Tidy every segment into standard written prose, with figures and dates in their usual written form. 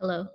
Hello.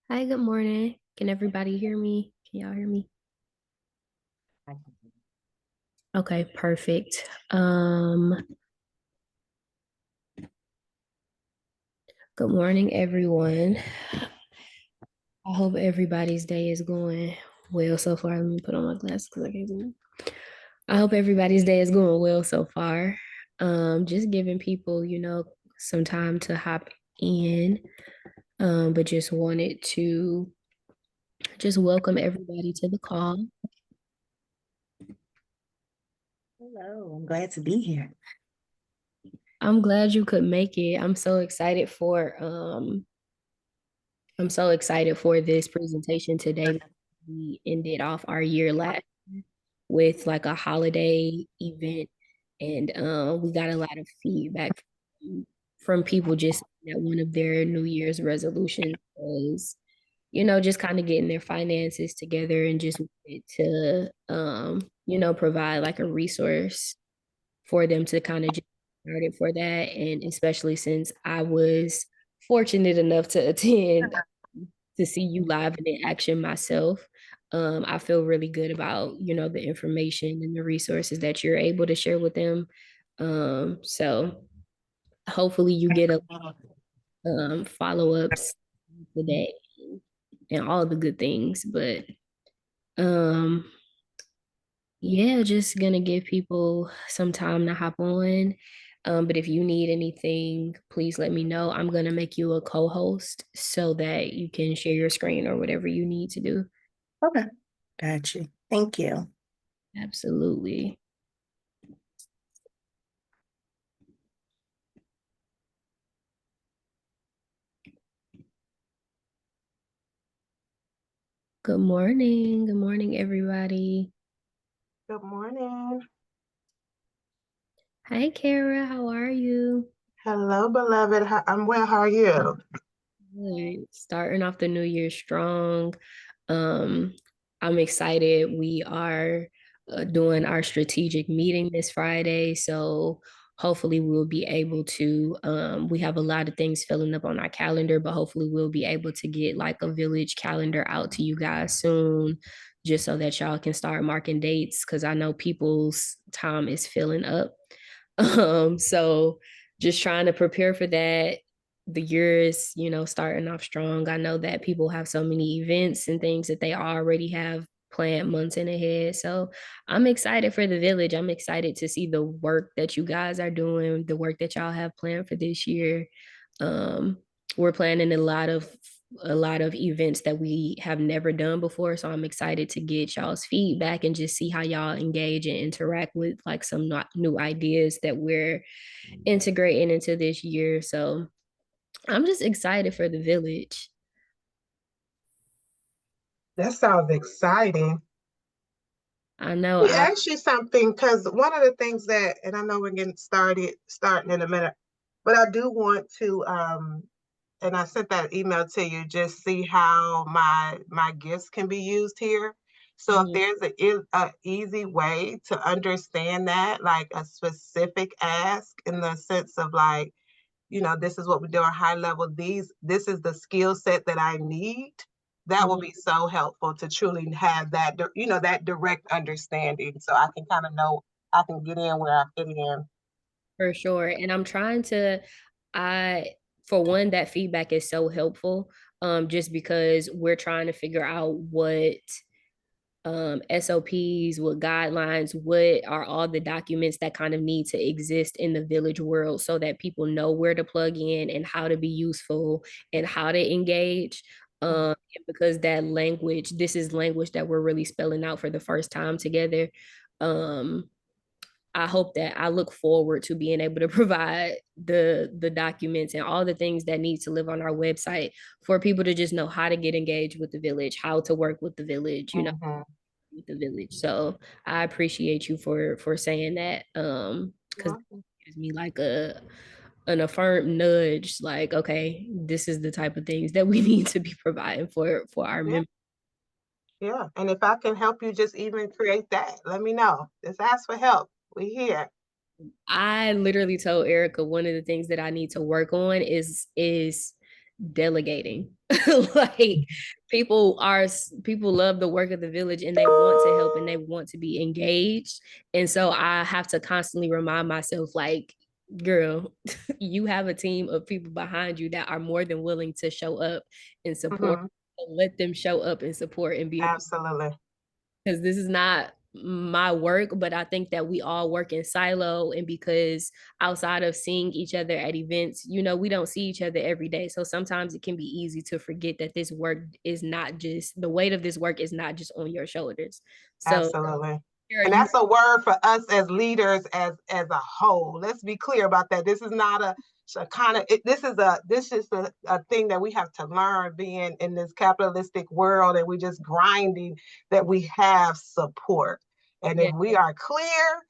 Hi, good morning. Can everybody hear me? Can y'all hear me? Okay, perfect. Good morning, everyone. I hope everybody's day is going well so far. Let me put on my glasses because I can't see. I hope everybody's day is going well so far. Just giving people, some time to hop in. But just wanted to just welcome everybody to the call. Hello, I'm glad to be here. I'm glad you could make it. I'm so excited for this presentation today. We ended off our year last year with like a holiday event, and we got a lot of feedback from people just that one of their New Year's resolutions was, just kind of getting their finances together and just wanted to, provide like a resource for them to kind of just get started for that. And especially since I was fortunate enough to attend to see you live and in action myself. I feel really good about, the information and the resources that you're able to share with them. So hopefully you get a follow-ups today and all the good things. But um yeah, just gonna give people some time to hop on. But if you need anything, please let me know. I'm gonna make you a co-host so that you can share your screen or whatever you need to do. Okay, got you. Thank you. Absolutely. Good morning. Good morning, everybody. Good morning. Hi, Kara. How are you? Hello, beloved. I'm well. How are you? Good. Starting off the new year strong. Um, I'm excited. We are doing our strategic meeting this Friday, so hopefully we'll be able to. We have a lot of things filling up on our calendar, but hopefully we'll be able to get like a village calendar out to you guys soon, just so that y'all can start marking dates. Because I know people's time is filling up. So just trying to prepare for that. The year is, starting off strong. I know that people have so many events and things that they already have planned months in ahead. So I'm excited for the village. I'm excited to see the work that you guys are doing, the work that y'all have planned for this year. Um, we're planning a lot of events that we have never done before. So I'm excited to get y'all's feedback and just see how y'all engage and interact with like some not new ideas that we're integrating into this year. So I'm just excited for the village. That sounds exciting. I know Let me I ask you something, because one of the things that, and I know we're getting starting in a minute, but I do want to, and I sent that email to you, just see how my gifts can be used here. So if mhm, there's a easy way to understand that, like a specific ask in the sense of like, this is what we do at high level. This is the skill set that I need. That will mhm, be so helpful to truly have that, that direct understanding. So I can kind of know I can get in where I fit in. for sure. And I'm trying to I for one, that feedback is so helpful. Just because we're trying to figure out what SOPs, what guidelines, what are all the documents that kind of need to exist in the village world so that people know where to plug in and how to be useful and how to engage. Because that language, this is language that we're really spelling out for the first time together. Um, I hope that I look forward to being able to provide the documents and all the things that need to live on our website for people to just know how to get engaged with the village, how to work with the village, Mhm. with the village. So I appreciate you for saying that. Because it Welcome. gives me like an affirmed nudge, like, okay, this is the type of things that we need to be providing for our Yeah, members. yeah. And if I can help you just even create that, let me know. Just ask for help. We here. I literally told Erica one of the things that I need to work on is delegating. Like people love the work of the village and they want to help and they want to be engaged. And so I have to constantly remind myself, like, girl, you have a team of people behind you that are more than willing to show up and support. Mhm. Let them show up and support and be a, Absolutely. because this is not my work, but I think that we all work in silo. And because outside of seeing each other at events, we don't see each other every day. So sometimes it can be easy to forget that this work is not just the weight of this work is not just on your shoulders. So, Absolutely. Kara, And that's a word for us as leaders as a whole. Let's be clear about that. This is not a kind of this is a thing that we have to learn being in this capitalistic world and we just grinding, that we have support. And yeah, if we are clear,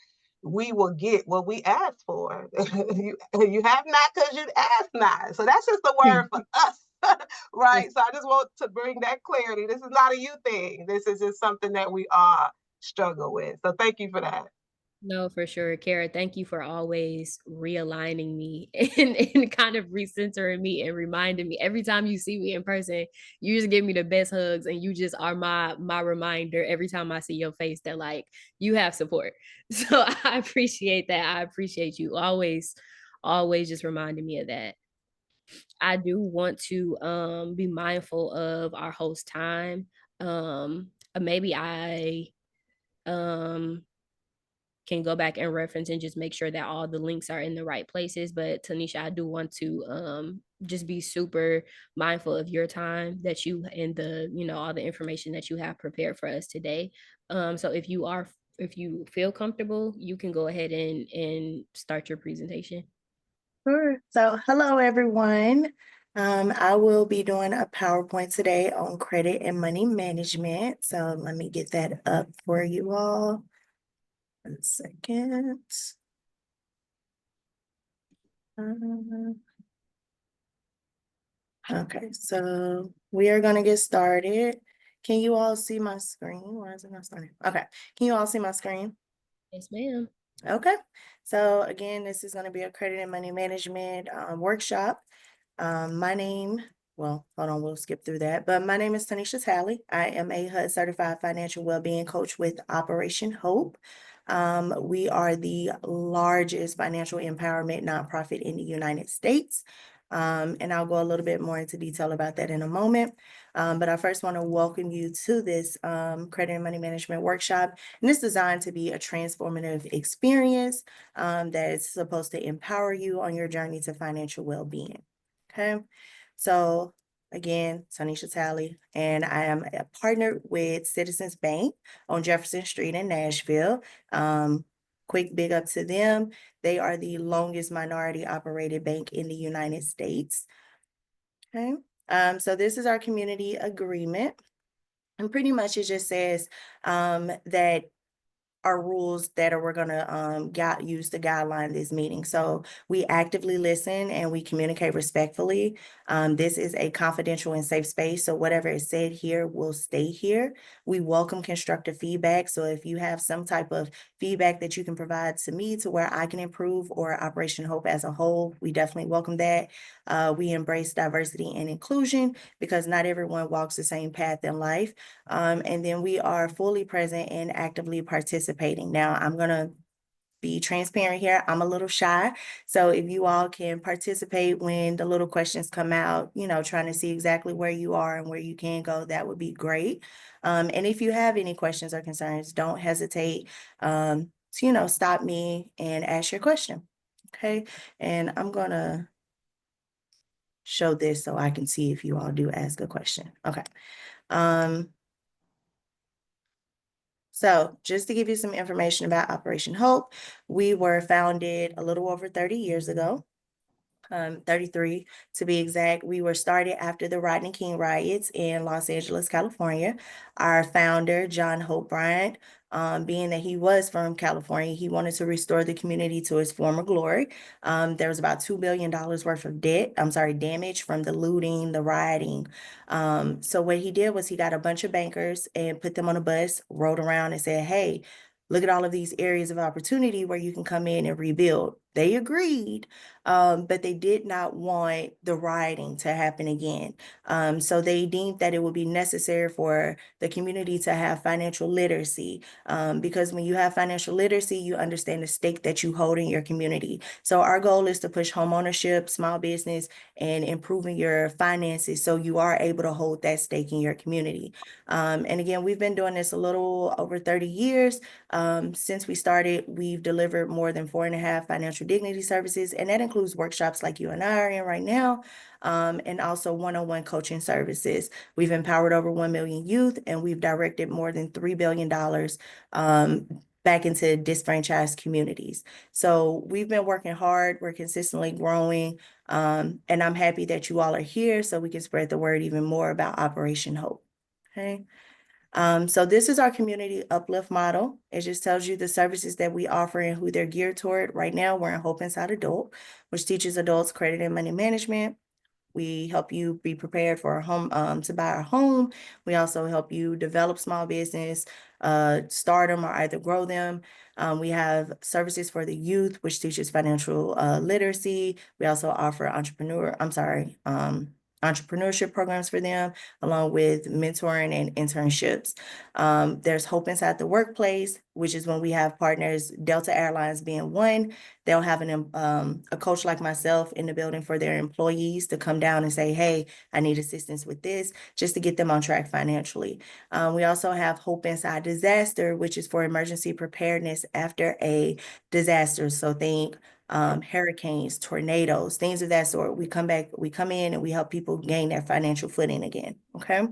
we will get what we ask for. You have not because you ask not. So that's just the word for us. Right. So I just want to bring that clarity. This is not a you thing. This is just something that we are struggle with. So thank you for that. no, for sure. Kara, thank you for always realigning me and kind of recentering me and reminding me every time you see me in person, you just give me the best hugs and you just are my reminder every time I see your face that like you have support. So I appreciate that. I appreciate you always just reminding me of that. I do want to be mindful of our host time. Maybe I um can go back and reference and just make sure that all the links are in the right places. But Tanisha, I do want to just be super mindful of your time that you and all the information that you have prepared for us today. So if you feel comfortable, you can go ahead and start your presentation. Sure. So, hello, everyone. I will be doing a PowerPoint today on credit and money management. So let me get that up for you all. 1 second. Okay, so we are going to get started. Can you all see my screen? Why is it not starting? Okay, can you all see my screen? Yes, ma'am. Okay, so again, this is going to be a credit and money management workshop. My name, well, hold on, we'll skip through that. But my name is Tanisha Talley. I am a HUD certified financial well-being coach with Operation Hope. We are the largest financial empowerment nonprofit in the United States. And I'll go a little bit more into detail about that in a moment. But I first want to welcome you to this credit and money management workshop. And it's designed to be a transformative experience that is supposed to empower you on your journey to financial well-being. Okay, so again, Tanisha Talley, and I am a partner with Citizens Bank on Jefferson Street in Nashville. Quick big up to them. They are the longest minority operated bank in the United States. Okay, so this is our community agreement. And pretty much it just says that our rules that we're going to use to guideline this meeting. So we actively listen and we communicate respectfully. This is a confidential and safe space. So whatever is said here will stay here. We welcome constructive feedback. So if you have some type of feedback that you can provide to me to where I can improve or Operation Hope as a whole, we definitely welcome that. We embrace diversity and inclusion because not everyone walks the same path in life. And then we are fully present and actively participating. Now, I'm going to be transparent here. I'm a little shy. So if you all can participate when the little questions come out, trying to see exactly where you are and where you can go, that would be great. And if you have any questions or concerns, don't hesitate to, stop me and ask your question. Okay. And I'm going to show this so I can see if you all do ask a question. Okay. So just to give you some information about Operation Hope, we were founded a little over 30 years ago. 33 to be exact. We were started after the Rodney King riots in Los Angeles, California. Our founder, John Hope Bryant, being that he was from California, he wanted to restore the community to its former glory. There was about $2 billion worth of damage from the looting, the rioting. So what he did was he got a bunch of bankers and put them on a bus, rode around and said, hey, look at all of these areas of opportunity where you can come in and rebuild. They agreed, but they did not want the rioting to happen again. So they deemed that it would be necessary for the community to have financial literacy, because when you have financial literacy, you understand the stake that you hold in your community. So our goal is to push home ownership, small business, and improving your finances so you are able to hold that stake in your community. And again, we've been doing this a little over 30 years. Since we started, we've delivered more than 4.5 financial dignity services, and that includes workshops like you and I are in right now, and also one-on-one coaching services. We've empowered over 1 million youth, and we've directed more than $3 billion back into disfranchised communities. So we've been working hard. We're consistently growing, and I'm happy that you all are here so we can spread the word even more about Operation Hope. Okay. So this is our community uplift model. It just tells you the services that we offer and who they're geared toward. Right now, we're in Hope Inside Adult, which teaches adults credit and money management. We help you be prepared for a home, to buy a home. We also help you develop small business, start them or either grow them. We have services for the youth, which teaches financial literacy. We also offer entrepreneurship programs for them, along with mentoring and internships. There's Hope Inside the Workplace, which is when we have partners, Delta Airlines being one. They'll have a coach like myself in the building for their employees to come down and say, hey, I need assistance with this, just to get them on track financially. We also have Hope Inside Disaster, which is for emergency preparedness after a disaster. So think hurricanes, tornadoes, things of that sort. We come in and we help people gain their financial footing again, okay?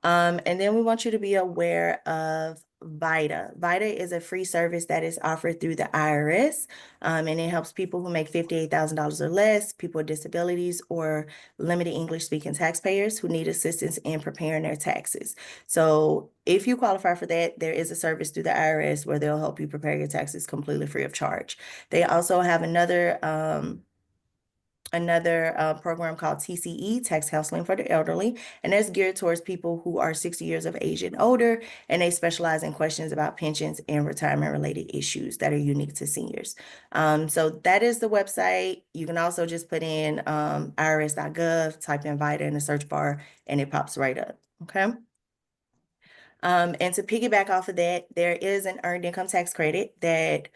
And then we want you to be aware of VITA. VITA is a free service that is offered through the IRS, and it helps people who make $58,000 or less, people with disabilities, or limited English speaking taxpayers who need assistance in preparing their taxes. So if you qualify for that, there is a service through the IRS where they'll help you prepare your taxes completely free of charge. They also have another program called TCE, Tax Counseling for the Elderly, and that's geared towards people who are 60 years of age and older, and they specialize in questions about pensions and retirement-related issues that are unique to seniors. So that is the website. You can also just put in irs.gov, type in VITA in the search bar, and it pops right up, okay? And to piggyback off of that, there is an earned income tax credit that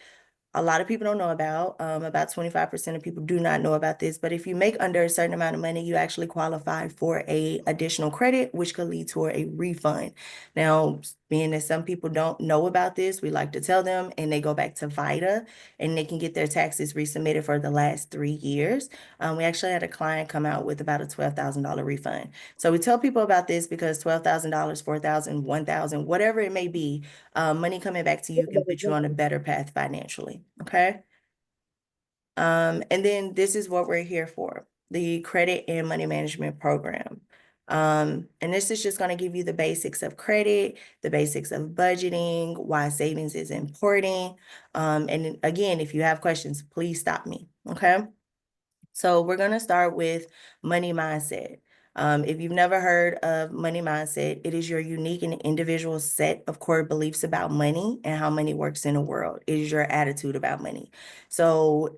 a lot of people don't know about. About 25% of people do not know about this, but if you make under a certain amount of money, you actually qualify for a additional credit, which could lead to a refund. Now, being that some people don't know about this, we like to tell them, and they go back to VITA and they can get their taxes resubmitted for the last 3 years. We actually had a client come out with about a $12,000 refund. So we tell people about this because $12,000, $4,000, $1,000, whatever it may be, money coming back to you can put you on a better path financially, okay? And then this is what we're here for, the credit and money management program. And this is just going to give you the basics of credit, the basics of budgeting, why savings is important. And again, if you have questions, please stop me, okay? So we're going to start with money mindset. If you've never heard of money mindset, it is your unique and individual set of core beliefs about money and how money works in the world. It is your attitude about money. So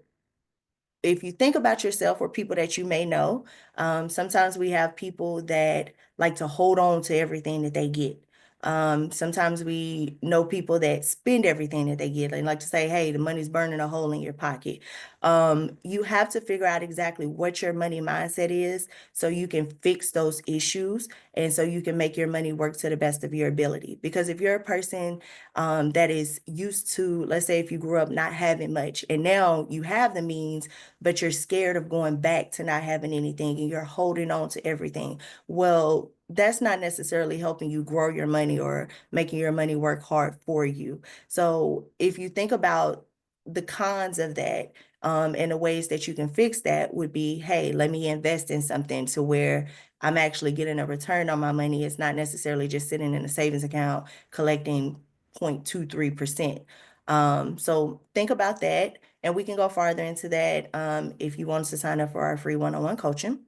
if you think about yourself or people that you may know, sometimes we have people that like to hold on to everything that they get. Sometimes we know people that spend everything that they get. They like to say, hey, the money's burning a hole in your pocket. You have to figure out exactly what your money mindset is so you can fix those issues and so you can make your money work to the best of your ability. Because if you're a person that is used to, let's say if you grew up not having much and now you have the means, but you're scared of going back to not having anything and you're holding on to everything, well, that's not necessarily helping you grow your money or making your money work hard for you. So if you think about the cons of that, and the ways that you can fix that would be, hey, let me invest in something to where I'm actually getting a return on my money. It's not necessarily just sitting in a savings account collecting 0.23%. So think about that, and we can go farther into that if you want to sign up for our free one-on-one coaching.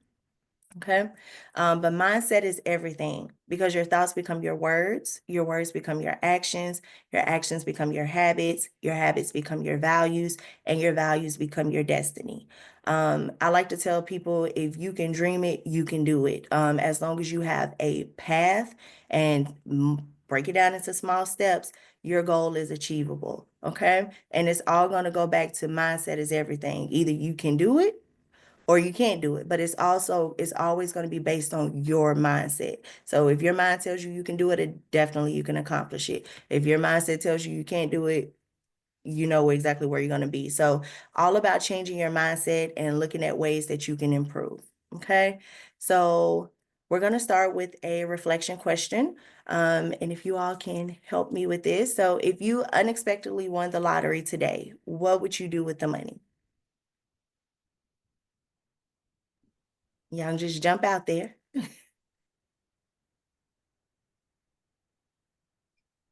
Okay. But mindset is everything because your thoughts become your words become your actions become your habits become your values, and your values become your destiny. I like to tell people if you can dream it, you can do it. As long as you have a path and break it down into small steps, your goal is achievable. Okay. And it's all going to go back to mindset is everything. Either you can do it or you can't do it. But it's always going to be based on your mindset. So if your mind tells you you can do it, definitely you can accomplish it. If your mindset tells you you can't do it, you know exactly where you're going to be. So all about changing your mindset and looking at ways that you can improve. Okay. So we're going to start with a reflection question. And if you all can help me with this. So if you unexpectedly won the lottery today, what would you do with the money? Y'all just jump out there.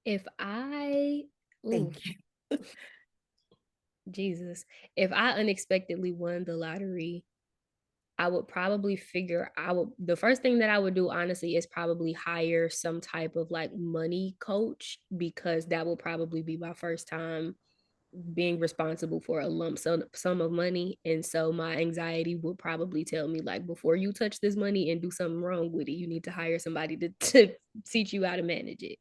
If I, ooh, Thank you. Jesus, if I unexpectedly won the lottery, I would probably the first thing that I would do honestly is probably hire some type of like money coach, because that will probably be my first time being responsible for a lump sum of money. And so my anxiety would probably tell me, like, before you touch this money and do something wrong with it, you need to hire somebody to teach you how to manage it.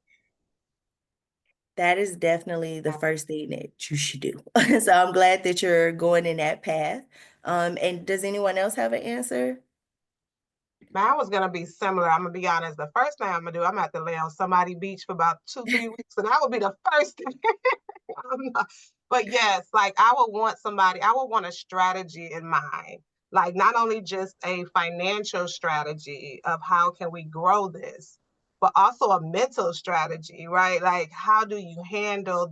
That is definitely the first thing that you should do. So I'm glad that you're going in that path. And does anyone else have an answer? Mine was gonna be similar. I'm gonna be honest. The first thing I'm gonna do, I'm gonna have to lay on somebody beach for about 2, 3 weeks, and that would be the first thing. But yes, like I would want a strategy in mind. Like not only just a financial strategy of how can we grow this, but also a mental strategy, right? Like how do you handle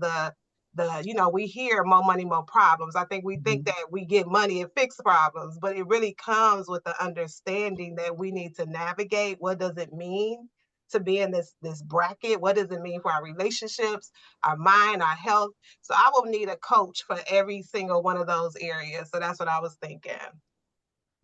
we hear more money, more problems. I think we think Mhm. that we get money and fix problems, but it really comes with the understanding that we need to navigate. What does it mean to be in this bracket? What does it mean for our relationships, our mind, our health? So I will need a coach for every single one of those areas. So that's what I was thinking.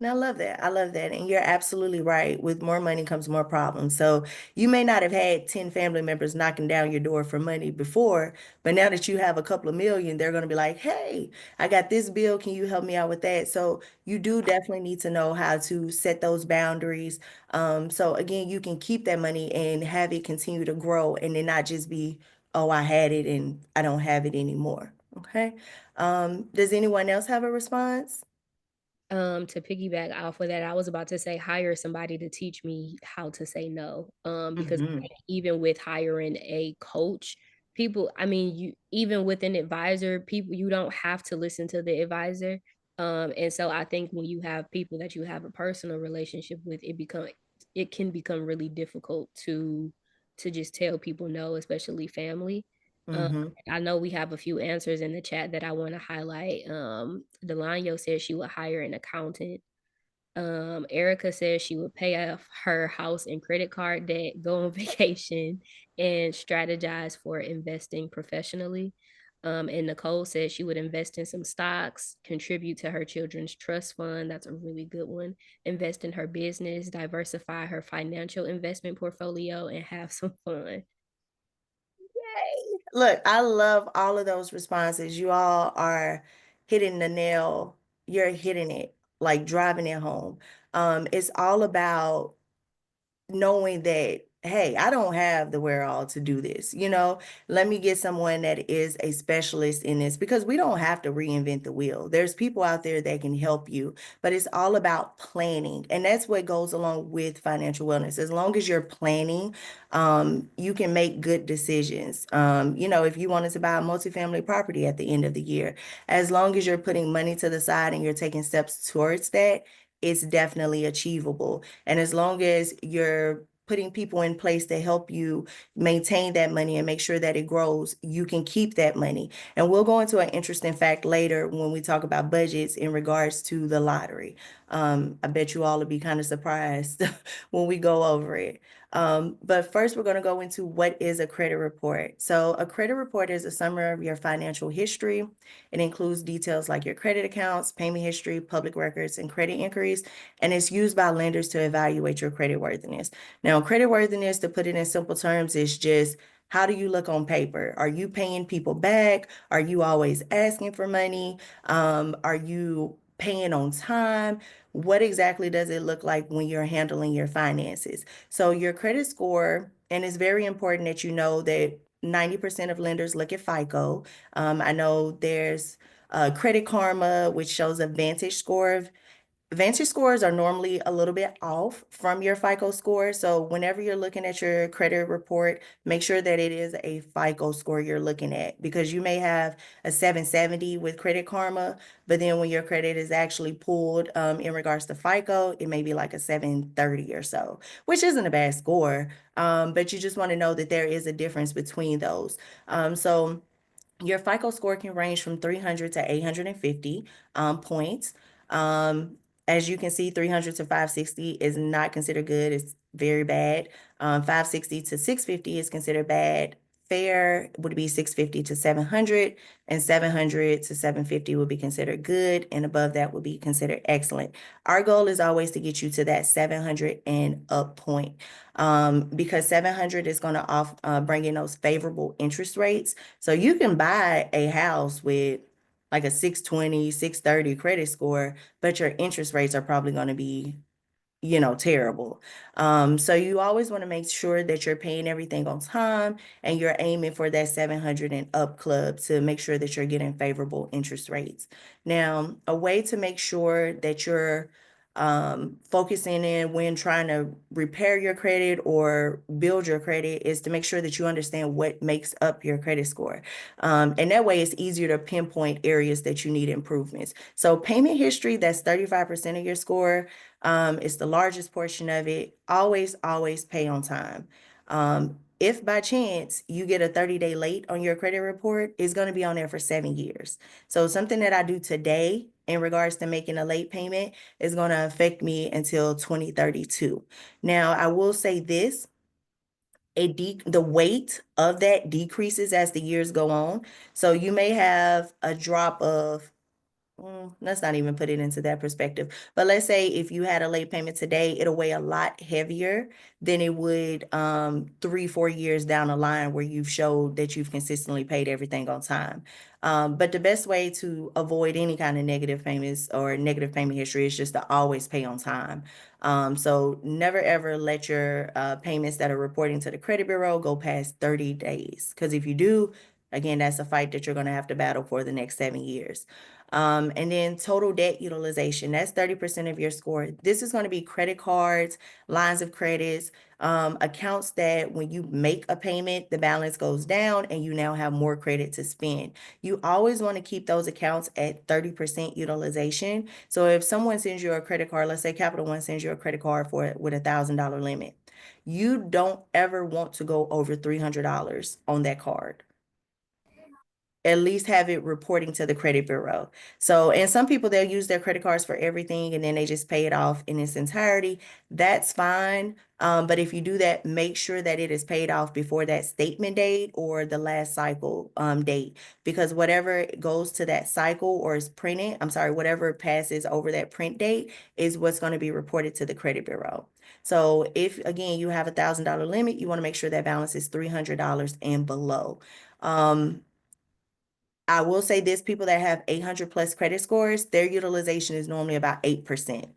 And I love that. I love that. And you're absolutely right. With more money comes more problems. So you may not have had 10 family members knocking down your door for money before, but now that you have a couple of million, they're going to be like, hey, I got this bill. Can you help me out with that? So you do definitely need to know how to set those boundaries. So again, you can keep that money and have it continue to grow and then not just be, oh, I had it and I don't have it anymore. Okay. Does anyone else have a response? To piggyback off of that, I was about to say hire somebody to teach me how to say no. Because Mhm. even with hiring a coach, people, I mean, you even with an advisor, people, you don't have to listen to the advisor. And so I think when you have people that you have a personal relationship with, it can become really difficult to just tell people no, especially family. Um, Mhm. I know we have a few answers in the chat that I want to highlight. Delanio says she would hire an accountant. Erica says she would pay off her house and credit card debt, go on vacation, and strategize for investing professionally. And Nicole says she would invest in some stocks, contribute to her children's trust fund. That's a really good one. Invest in her business, diversify her financial investment portfolio, and have some fun. Yay. Look, I love all of those responses. You all are hitting the nail. You're hitting it, like driving it home. It's all about knowing that, hey, I don't have the wherewithal to do this. Let me get someone that is a specialist in this because we don't have to reinvent the wheel. There's people out there that can help you, but it's all about planning. And that's what goes along with financial wellness. As long as you're planning, you can make good decisions. If you wanted to buy a multifamily property at the end of the year, as long as you're putting money to the side and you're taking steps towards that, it's definitely achievable. And as long as you're putting people in place to help you maintain that money and make sure that it grows, you can keep that money. And we'll go into an interesting fact later when we talk about budgets in regards to the lottery. I bet you all will be kind of surprised when we go over it. But first, we're going to go into what is a credit report. So a credit report is a summary of your financial history. It includes details like your credit accounts, payment history, public records, and credit inquiries, and it's used by lenders to evaluate your credit worthiness. Now, credit worthiness, to put it in simple terms, is just how do you look on paper? Are you paying people back? Are you always asking for money? Are you paying on time? What exactly does it look like when you're handling your finances? So your credit score, and it's very important that you know that 90% of lenders look at FICO. I know there's Credit Karma, which shows a Vantage score. Vantage scores are normally a little bit off from your FICO score. So whenever you're looking at your credit report, make sure that it is a FICO score you're looking at, because you may have a 770 with Credit Karma, but then when your credit is actually pulled in regards to FICO, it may be like a 730 or so, which isn't a bad score. But you just want to know that there is a difference between those. So your FICO score can range from 300 to 850 points. As you can see, 300 to 560 is not considered good. It's very bad. 560 to 650 is considered bad. Fair would be 650 to 700, and 700 to 750 would be considered good, and above that would be considered excellent. Our goal is always to get you to that 700 and up point, because 700 is going to bring in those favorable interest rates. So you can buy a house with like a 620, 630 credit score, but your interest rates are probably going to be, terrible. So you always want to make sure that you're paying everything on time and you're aiming for that 700 and up club to make sure that you're getting favorable interest rates. Now, a way to make sure that you're focusing in when trying to repair your credit or build your credit is to make sure that you understand what makes up your credit score. And that way it's easier to pinpoint areas that you need improvements. So payment history, that's 35% of your score. It's the largest portion of it. Always, always pay on time. If by chance you get a 30-day late on your credit report, it's going to be on there for 7 years. So something that I do today in regards to making a late payment is going to affect me until 2032. Now, I will say this, the weight of that decreases as the years go on. So you may have a drop of let's not even put it into that perspective. But let's say if you had a late payment today, it'll weigh a lot heavier than it would 3-4 years down the line where you've showed that you've consistently paid everything on time. But the best way to avoid any kind of negative payments or negative payment history is just to always pay on time. So never ever let your payments that are reporting to the credit bureau go past 30 days. Because if you do, again, that's a fight that you're going to have to battle for the next 7 years. And then total debt utilization, that's 30% of your score. This is going to be credit cards, lines of credits, accounts that when you make a payment, the balance goes down and you now have more credit to spend. You always want to keep those accounts at 30% utilization. So if someone sends you a credit card, let's say Capital One sends you a credit card with $1,000 limit, you don't ever want to go over $300 on that card. At least have it reporting to the credit bureau. So, and some people, they'll use their credit cards for everything and then they just pay it off in its entirety. That's fine. But if you do that, make sure that it is paid off before that statement date or the last cycle date, because whatever goes to that cycle or is printed, whatever passes over that print date is what's going to be reported to the credit bureau. So if, again, you have $1,000 limit, you want to make sure that balance is $300 and below. I will say this, people that have 800 plus credit scores, their utilization is normally about 8%.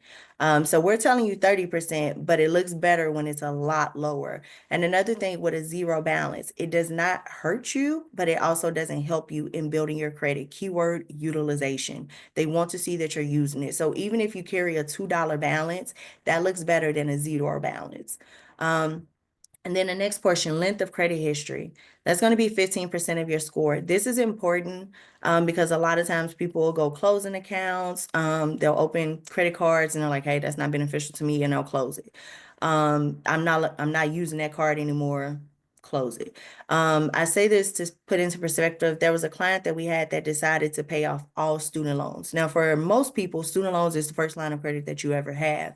So we're telling you 30%, but it looks better when it's a lot lower. And another thing with a zero balance, it does not hurt you, but it also doesn't help you in building your credit. Keyword utilization. They want to see that you're using it. So even if you carry a $2 balance, that looks better than a zero balance. And then the next portion, length of credit history. That's going to be 15% of your score. This is important because a lot of times people will go closing accounts. They'll open credit cards and they're like, hey, that's not beneficial to me, and they'll close it. I'm not using that card anymore. close it. I say this to put into perspective. There was a client that we had that decided to pay off all student loans. Now, for most people, student loans is the first line of credit that you ever have.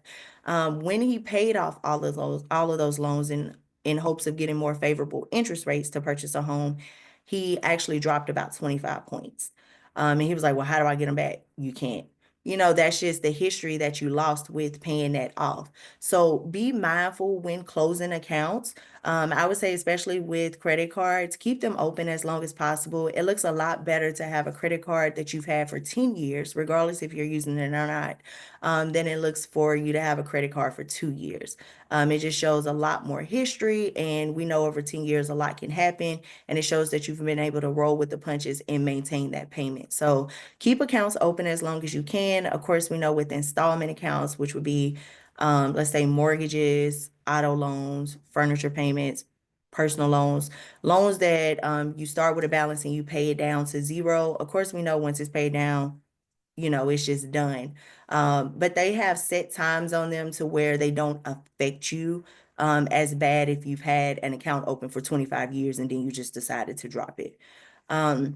When he paid off all of those loans in hopes of getting more favorable interest rates to purchase a home, he actually dropped about 25 points. And he was like, well, how do I get them back? You can't. You know, that's just the history that you lost with paying that off. So be mindful when closing accounts. I would say, especially with credit cards, keep them open as long as possible. It looks a lot better to have a credit card that you've had for 10 years, regardless if you're using it or not, than it looks for you to have a credit card for 2 years. It just shows a lot more history, and we know over 10 years a lot can happen, and it shows that you've been able to roll with the punches and maintain that payment. So keep accounts open as long as you can. Of course, we know with installment accounts, which would be, let's say mortgages, auto loans, furniture payments, personal loans, loans that you start with a balance and you pay it down to zero. Of course, we know once it's paid down, you know, it's just done. But they have set times on them to where they don't affect you as bad if you've had an account open for 25 years and then you just decided to drop it. And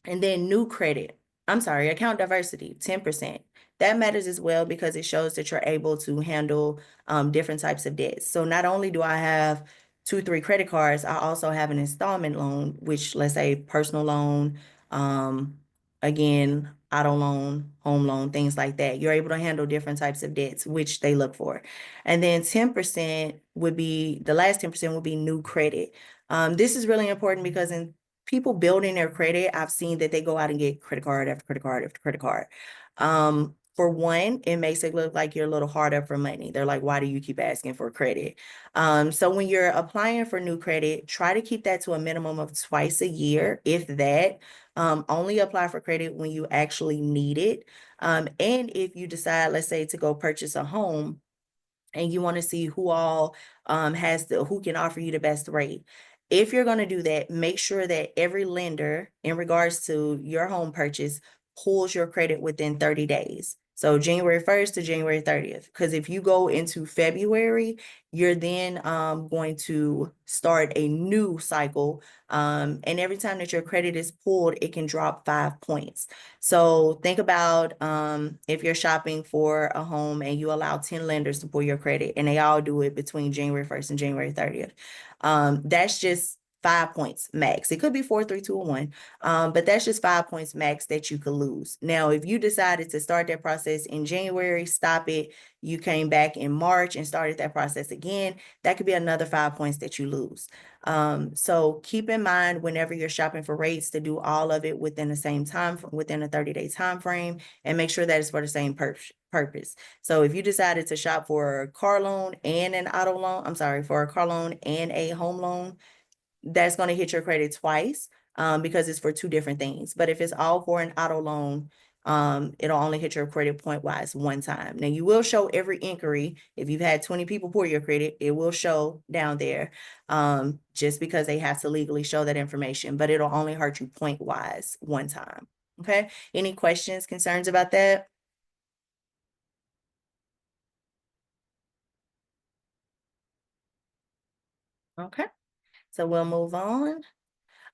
then new credit, account diversity, 10%. That matters as well because it shows that you're able to handle different types of debts. So not only do I have 2, 3 credit cards, I also have an installment loan, which let's say personal loan, again, auto loan, home loan, things like that. You're able to handle different types of debts, which they look for. And then 10% would be, the last 10% would be new credit. This is really important because in people building their credit, I've seen that they go out and get credit card after credit card after credit card. For one, it makes it look like you're a little hard up for money. They're like, why do you keep asking for credit? So when you're applying for new credit, try to keep that to a minimum of twice a year, if that. Only apply for credit when you actually need it. And if you decide, let's say, to go purchase a home and you want to see who all who can offer you the best rate. If you're going to do that, make sure that every lender in regards to your home purchase pulls your credit within 30 days. So January 1st to January 30th, because if you go into February, you're then going to start a new cycle. And every time that your credit is pulled, it can drop 5 points. So think about if you're shopping for a home and you allow 10 lenders to pull your credit and they all do it between January 1st and January 30th. That's just 5 points max. It could be 4, 3, 2, or 1, but that's just 5 points max that you could lose. Now, if you decided to start that process in January, stop it, you came back in March and started that process again, that could be another 5 points that you lose. So keep in mind whenever you're shopping for rates to do all of it within the same time, within a 30-day time frame, and make sure that it's for the same purpose. So if you decided to shop for a car loan and an auto loan, for a car loan and a home loan, that's going to hit your credit twice because it's for 2 different things. But if it's all for an auto loan, it'll only hit your credit point wise 1 time. Now you will show every inquiry. If you've had 20 people pour your credit, it will show down there just because they have to legally show that information, but it'll only hurt you point wise 1 time. Okay. Any questions, concerns about that? Okay. So we'll move on.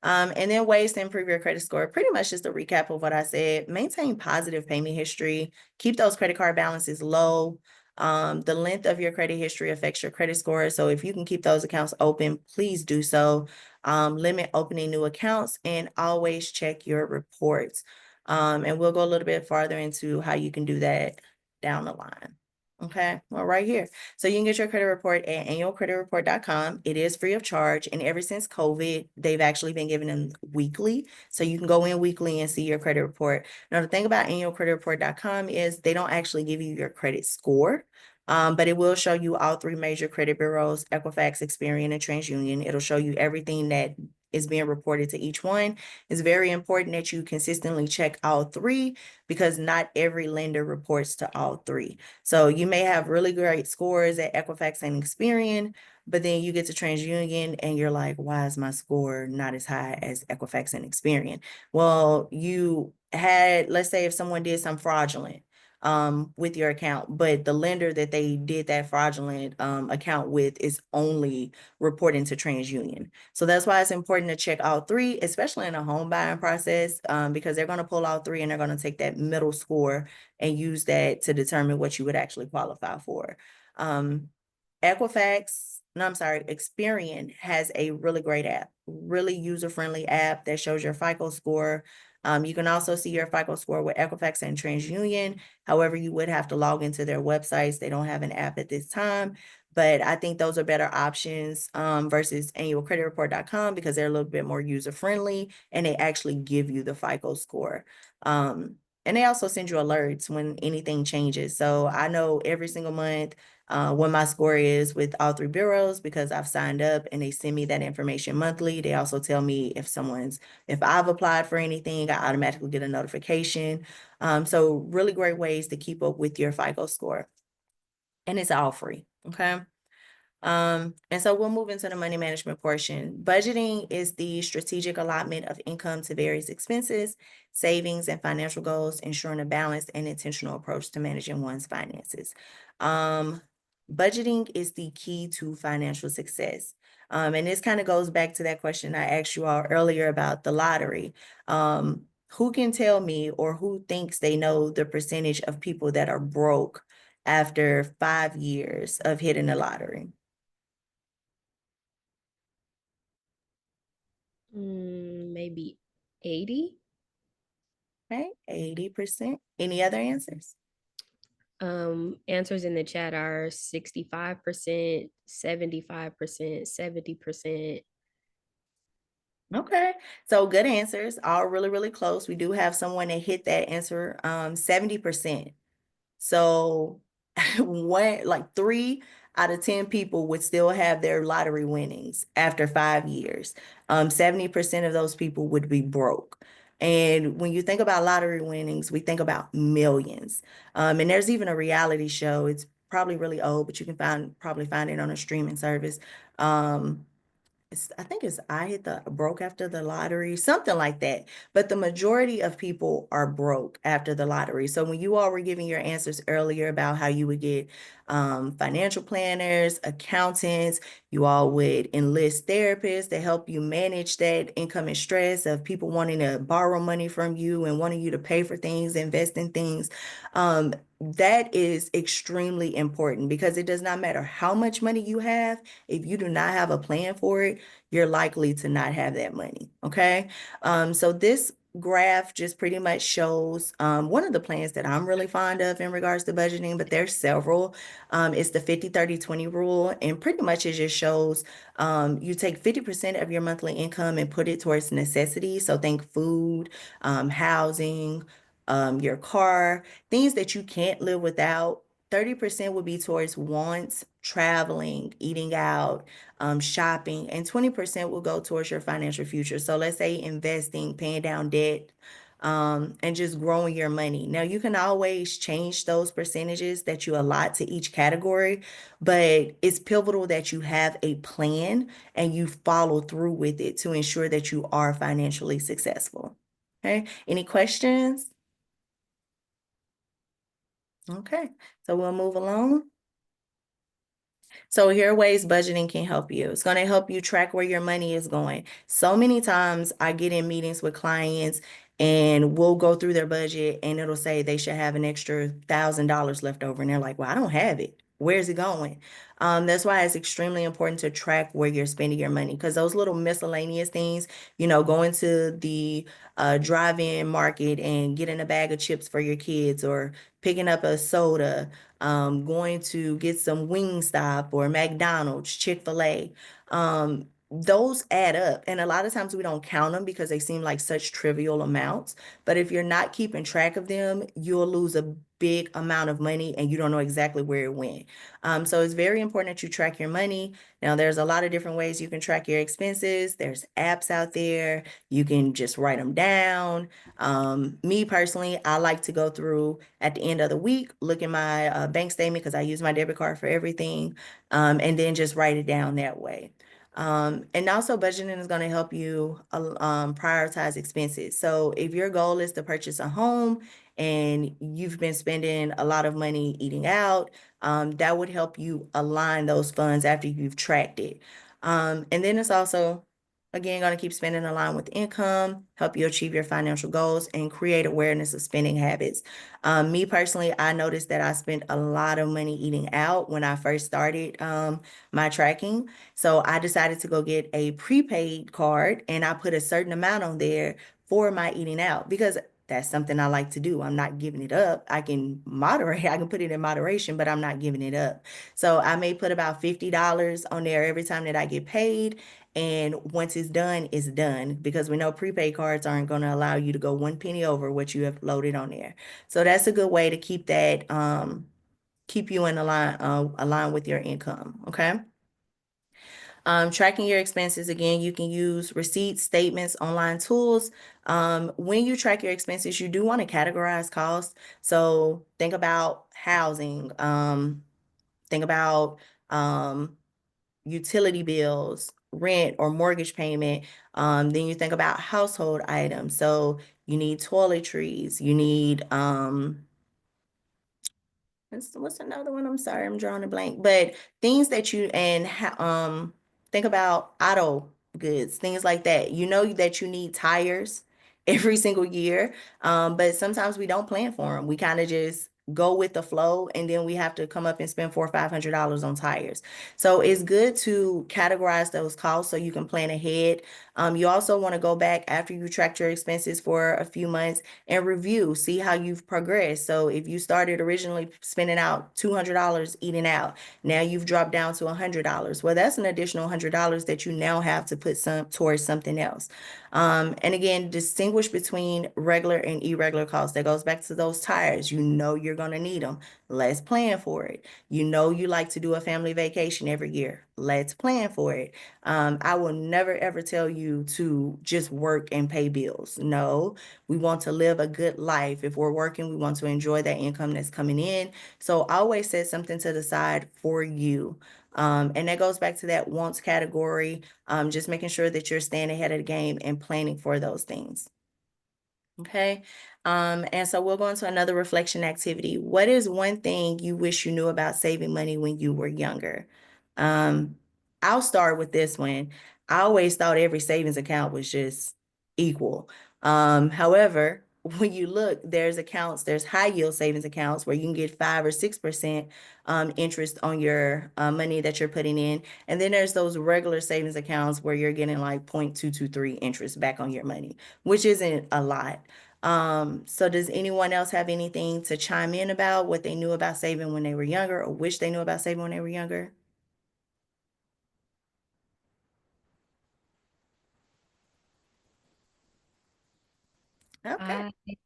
And then ways to improve your credit score. Pretty much just a recap of what I said. Maintain positive payment history. Keep those credit card balances low. The length of your credit history affects your credit score. So if you can keep those accounts open, please do so. Limit opening new accounts and always check your reports. And we'll go a little bit farther into how you can do that down the line. Okay, well, right here. So you can get your credit report at annualcreditreport.com. It is free of charge. And ever since COVID, they've actually been giving them weekly. So you can go in weekly and see your credit report. Now, the thing about annualcreditreport.com is they don't actually give you your credit score. But it will show you all 3 major credit bureaus, Equifax, Experian, and TransUnion. It'll show you everything that is being reported to each one. It's very important that you consistently check all 3 because not every lender reports to all 3. So you may have really great scores at Equifax and Experian, but then you get to TransUnion and you're like, why is my score not as high as Equifax and Experian? Well, you had, let's say if someone did some fraudulent, with your account, but the lender that they did that fraudulent account with is only reporting to TransUnion. So that's why it's important to check all three, especially in a home buying process, because they're going to pull all three and they're going to take that middle score and use that to determine what you would actually qualify for. Experian has a really great app, really user-friendly app that shows your FICO score. You can also see your FICO score with Equifax and TransUnion. However, you would have to log into their websites. They don't have an app at this time, but I think those are better options versus annualcreditreport.com because they're a little bit more user-friendly and they actually give you the FICO score. And they also send you alerts when anything changes. So I know every single month what my score is with all three bureaus because I've signed up and they send me that information monthly. They also tell me if I've applied for anything, I automatically get a notification. So really great ways to keep up with your FICO score. And it's all free, okay? And so we'll move into the money management portion. Budgeting is the strategic allotment of income to various expenses, savings, and financial goals, ensuring a balanced and intentional approach to managing one's finances. Budgeting is the key to financial success. And this kind of goes back to that question I asked you all earlier about the lottery. Who can tell me or who thinks they know the percentage of people that are broke after 5 years of hitting the lottery? Maybe 80. Okay, 80%. Any other answers? Answers in the chat are 65%, 75%, 70%. Okay, so good answers, all really, really close. We do have someone that hit that answer, 70%. So like 3 out of 10 people would still have their lottery winnings after 5 years. 70% of those people would be broke. And when you think about lottery winnings, we think about millions. And there's even a reality show. It's probably really old, but you can probably find it on a streaming service. I think it's I hit the broke after the lottery, something like that. But the majority of people are broke after the lottery. So when you all were giving your answers earlier about how you would get financial planners, accountants, you all would enlist therapists to help you manage that income and stress of people wanting to borrow money from you and wanting you to pay for things, invest in things. That is extremely important because it does not matter how much money you have. If you do not have a plan for it, you're likely to not have that money, okay? So this graph just pretty much shows one of the plans that I'm really fond of in regards to budgeting, but there's several. It's the 50-30-20 rule, and pretty much it just shows you take 50% of your monthly income and put it towards necessities. So think food, housing, your car, things that you can't live without. 30% would be towards wants, traveling, eating out, shopping, and 20% will go towards your financial future. So let's say investing, paying down debt, and just growing your money. Now, you can always change those percentages that you allot to each category, but it's pivotal that you have a plan and you follow through with it to ensure that you are financially successful. Okay, any questions? Okay, so we'll move along. So here are ways budgeting can help you. It's going to help you track where your money is going. So many times I get in meetings with clients and we'll go through their budget and it'll say they should have an extra $1,000 left over. And they're like, well, I don't have it. Where's it going? That's why it's extremely important to track where you're spending your money because those little miscellaneous things, going to the drive-in market and getting a bag of chips for your kids or picking up a soda, going to get some Wingstop or McDonald's, Chick-fil-A. Those add up. And a lot of times we don't count them because they seem like such trivial amounts. But if you're not keeping track of them, you'll lose a big amount of money and you don't know exactly where it went. So it's very important that you track your money. Now, there's a lot of different ways you can track your expenses. There's apps out there. You can just write them down. Me personally, I like to go through at the end of the week, look at my bank statement because I use my debit card for everything, and then just write it down that way. And also budgeting is going to help you prioritize expenses. So if your goal is to purchase a home and you've been spending a lot of money eating out, that would help you align those funds after you've tracked it. And then it's also, again, going to keep spending in line with income, help you achieve your financial goals, and create awareness of spending habits. Me personally, I noticed that I spent a lot of money eating out when I first started my tracking. So I decided to go get a prepaid card, and I put a certain amount on there for my eating out because that's something I like to do. I'm not giving it up. I can moderate, I can put it in moderation, but I'm not giving it up. So I may put about $50 on there every time that I get paid. And once it's done because we know prepaid cards aren't going to allow you to go one penny over what you have loaded on there. So that's a good way to keep that, keep you in align with your income. Okay. Tracking your expenses, again, you can use receipts, statements, online tools. When you track your expenses, you do want to categorize costs. So think about housing, think about utility bills, rent or mortgage payment. Then you think about household items. So you need toiletries, you need what's another one? I'm sorry, I'm drawing a blank. But things that you think about auto goods, things like that. You know that you need tires every single year, but sometimes we don't plan for them. We kind of just go with the flow, and then we have to come up and spend $400 or $500 on tires. So it's good to categorize those costs so you can plan ahead. You also want to go back after you tracked your expenses for a few months and review, see how you've progressed. So if you started originally spending out $200 eating out, now you've dropped down to $100. Well, that's an additional $100 that you now have to put some towards something else. And again, distinguish between regular and irregular costs. That goes back to those tires. You know you're going to need them. Let's plan for it. You know you like to do a family vacation every year. Let's plan for it. I will never ever tell you to just work and pay bills. No, we want to live a good life. If we're working, we want to enjoy that income that's coming in. So always set something to the side for you. And that goes back to that wants category, just making sure that you're staying ahead of the game and planning for those things. Okay. And so we'll go into another reflection activity. What is one thing you wish you knew about saving money when you were younger? I'll start with this one. I always thought every savings account was just equal. However, when you look, there's high yield savings accounts where you can get 5 or 6% interest on your money that you're putting in. And then there's those regular savings accounts where you're getting like 0.223 interest back on your money, which isn't a lot. So does anyone else have anything to chime in about what they knew about saving when they were younger or wish they knew about saving when they were younger? Okay. I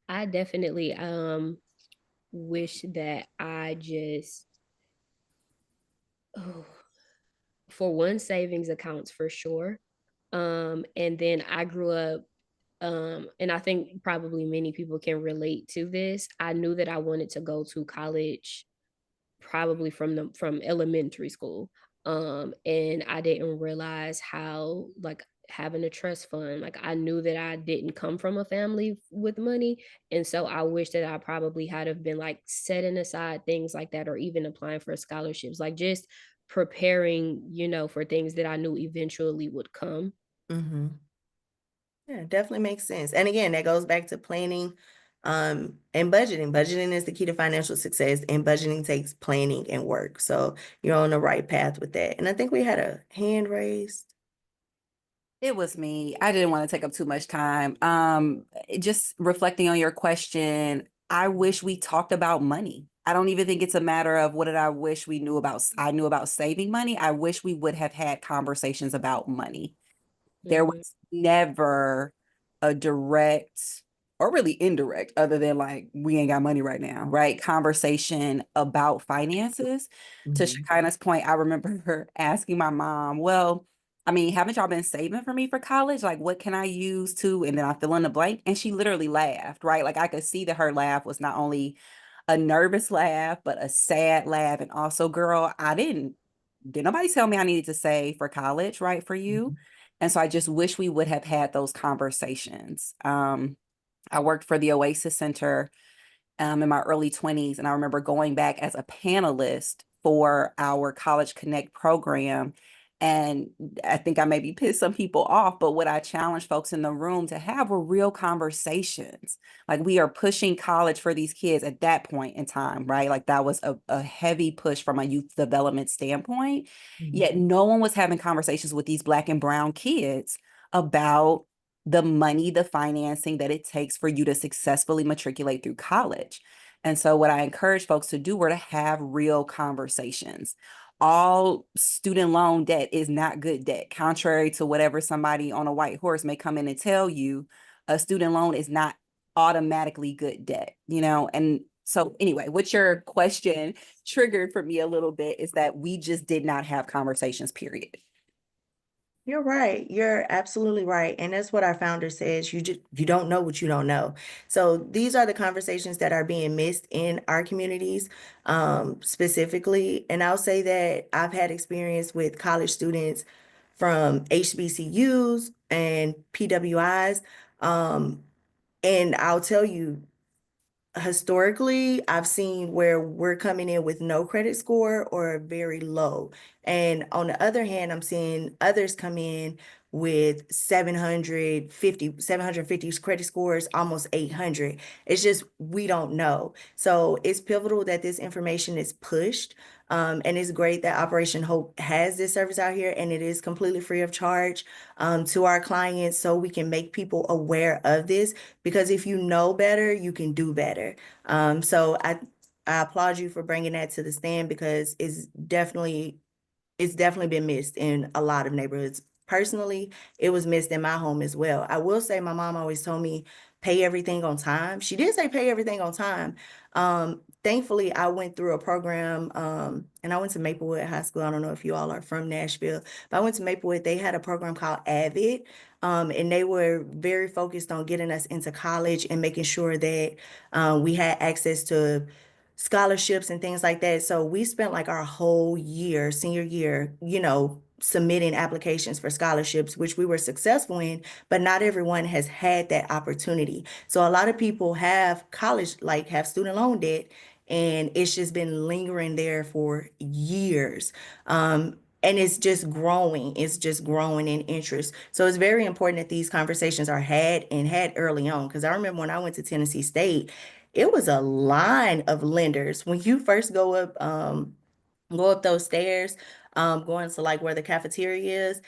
I definitely wish that I just oh, for one, savings accounts for sure. And then I grew up, and I think probably many people can relate to this. I knew that I wanted to go to college probably from elementary school. And I didn't realize how like having a trust fund, like I knew that I didn't come from a family with money. And so I wish that I probably had have been like setting aside things like that or even applying for scholarships, like just preparing, for things that I knew eventually would come. Mm-hmm. Yeah, definitely makes sense. And again, that goes back to planning and budgeting. Budgeting is the key to financial success, and budgeting takes planning and work. So you're on the right path with that. And I think we had a hand raised. It was me. I didn't want to take up too much time. Just reflecting on your question, I wish we talked about money. I don't even think it's a matter of what did I wish we knew about. I knew about saving money. I wish we would have had conversations about money. There Mhm. was never a direct or really indirect, other than like, we ain't got money right now, right? Conversation about finances. To Mhm. Shekinah's point, I remember her asking my mom, well, I mean, haven't y'all been saving for me for college? Like, what can I use to? And then I fill in the blank. And she literally laughed, right? Like, I could see that her laugh was not only a nervous laugh, but a sad laugh. And also, girl, did nobody tell me I needed to save for college, right? For you. And so I just wish we would have had those conversations. I worked for the Oasis Center in my early 20s. And I remember going back as a panelist for our College Connect program. And I think I maybe pissed some people off, but what I challenged folks in the room to have were real conversations. Like, we are pushing college for these kids at that point in time, right? Like, that was a heavy push from a youth development standpoint. Yet no one was having conversations with these Black and brown kids about the money, the financing that it takes for you to successfully matriculate through college. And so what I encourage folks to do were to have real conversations. All student loan debt is not good debt. Contrary to whatever somebody on a white horse may come in and tell you, a student loan is not automatically good debt, you know? And so anyway, what your question triggered for me a little bit is that we just did not have conversations, period. You're right. You're absolutely right. And that's what our founder says. You don't know what you don't know. So these are the conversations that are being missed in our communities, specifically. And I'll say that I've had experience with college students from HBCUs and PWIs. And I'll tell you, historically, I've seen where we're coming in with no credit score or very low. And on the other hand, I'm seeing others come in with 750 credit scores, almost 800. It's just, we don't know. So it's pivotal that this information is pushed. And it's great that Operation Hope has this service out here, and it is completely free of charge to our clients, so we can make people aware of this, because if you know better, you can do better. So I applaud you for bringing that to the stand, because it's definitely been missed in a lot of neighborhoods. Personally, it was missed in my home as well. I will say my mom always told me, pay everything on time. She did say pay everything on time. Thankfully, I went through a program, and I went to Maplewood High School. I don't know if you all are from Nashville, but I went to Maplewood. They had a program called AVID, and they were very focused on getting us into college and making sure that we had access to scholarships and things like that. So we spent like our whole year, senior year, submitting applications for scholarships, which we were successful in, but not everyone has had that opportunity. So a lot of people have have student loan debt, and it's just been lingering there for years. And it's just growing. It's just growing in interest. So it's very important that these conversations are had early on. Because I remember when I went to Tennessee State, it was a line of lenders. When you first go up those stairs, going to like where the cafeteria is,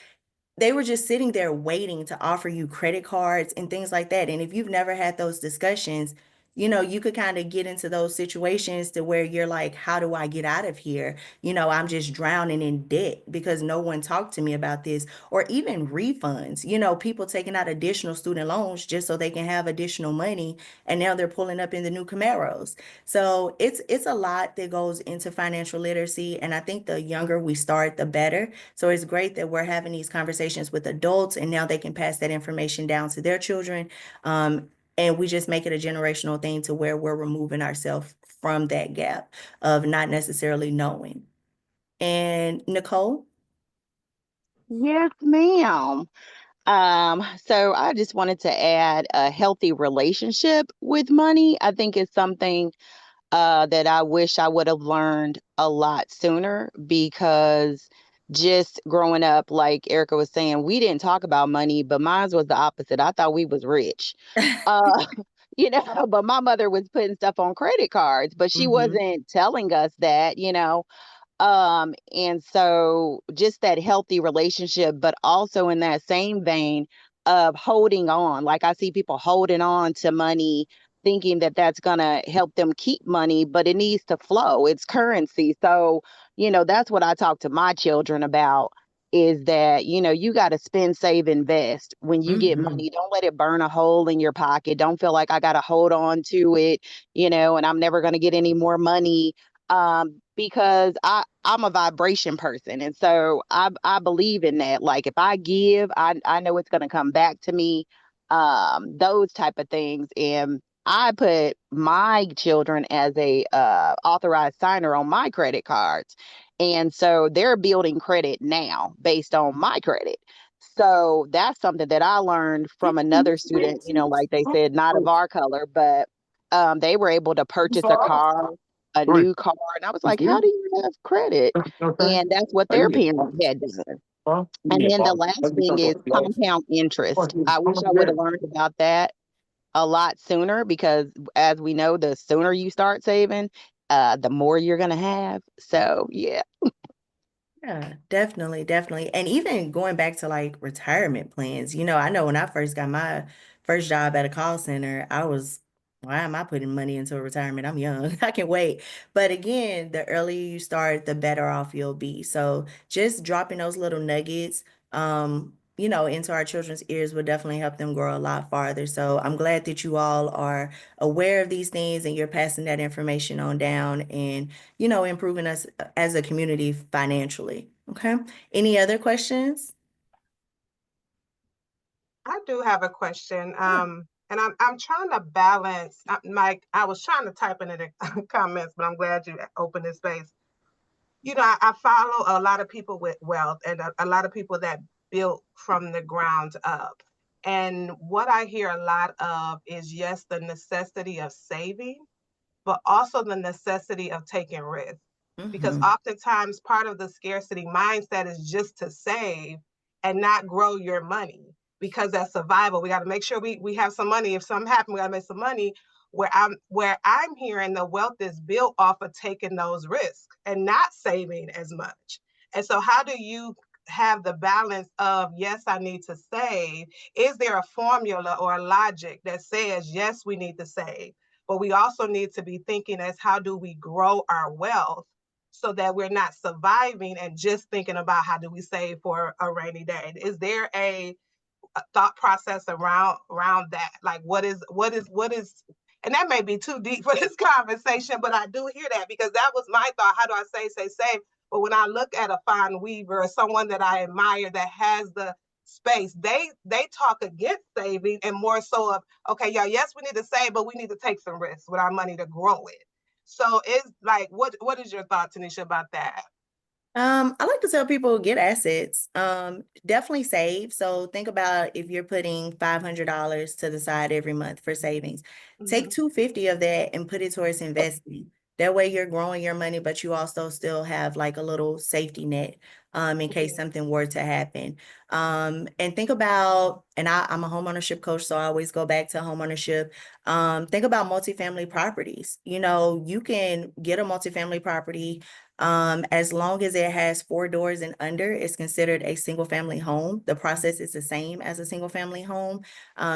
they were just sitting there waiting to offer you credit cards and things like that. And if you've never had those discussions, you could kind of get into those situations to where you're like, how do I get out of here? I'm just drowning in debt because no one talked to me about this. Or even refunds, people taking out additional student loans just so they can have additional money. And now they're pulling up in the new Camaros. So it's a lot that goes into financial literacy. And I think the younger we start, the better. So it's great that we're having these conversations with adults, and now they can pass that information down to their children. And we just make it a generational thing to where we're removing ourselves from that gap of not necessarily knowing. And Nicole? Yes, ma'am. So I just wanted to add a healthy relationship with money. I think it's something that I wish I would have learned a lot sooner, because just growing up, like Erica was saying, we didn't talk about money, but mine was the opposite. I thought we was rich. Uh, but my mother was putting stuff on credit cards, but she wasn't telling us that. And so just that healthy relationship, but also in that same vein of holding on. Like, I see people holding on to money, thinking that that's going to help them keep money, but it needs to flow. It's currency. So, that's what I talk to my children about, is that, you got to spend, save, invest. When you get money, don't let it burn a hole in your pocket. Don't feel like I got to hold on to it, and I'm never going to get any more money. Because I'm a vibration person. And so I believe in that. Like, if I give, I know it's going to come back to me, those type of things. And I put my children as a authorized signer on my credit cards. And so they're building credit now based on my credit. So that's something that I learned from another student, like they said, not of our color, but they were able to purchase a new car. And I was like, how do you have credit? And that's what their parents had done. And then the last thing is compound interest. I wish I would have learned about that a lot sooner, because as we know, the sooner you start saving, the more you're going to have. So, yeah. Yeah, definitely, definitely. And even going back to like retirement plans, I know when I first got my first job at a call center, I was, why am I putting money into a retirement? I'm young. I can wait. But again, the earlier you start, the better off you'll be. So just dropping those little nuggets, into our children's ears would definitely help them grow a lot farther. So I'm glad that you all are aware of these things and you're passing that information on down and improving us as a community financially. Okay. Any other questions? I do have a question. Sure. And I'm trying to balance, Mike, I was trying to type in the comments, but I'm glad you opened this space. I follow a lot of people with wealth and a lot of people that built from the ground up. And what I hear a lot of is, yes, the necessity of saving, but also the necessity of taking risks. Because Mhm. oftentimes part of the scarcity mindset is just to save and not grow your money, because that's survival. We got to make sure we have some money. If something happens, we got to make some money. Where I'm hearing the wealth is built off of taking those risks and not saving as much. And so how do you have the balance of, yes, I need to save? Is there a formula or a logic that says, yes, we need to save, but we also need to be thinking as how do we grow our wealth so that we're not surviving and just thinking about how do we save for a rainy day? Is there a thought process around that? Like what is, and that may be too deep for this conversation, but I do hear that because that was my thought. How do I save? But when I look at a fine weaver or someone that I admire that has the space, they talk against saving and more so of, okay, yeah, yes, we need to save, but we need to take some risks with our money to grow it. So it's like, what is your thought, Tanisha, about that? I like to tell people get assets. Definitely save. So think about if you're putting $500 to the side every month for savings. Take Mm-hmm. 250 of that and put it towards investing. That way you're growing your money, but you also still have like a little safety net in case something were to happen. And think about, and I'm a homeownership coach, so I always go back to homeownership. Think about multifamily properties. You can get a multifamily property as long as it has 4 doors and under, it's considered a single family home. The process is the same as a single family home.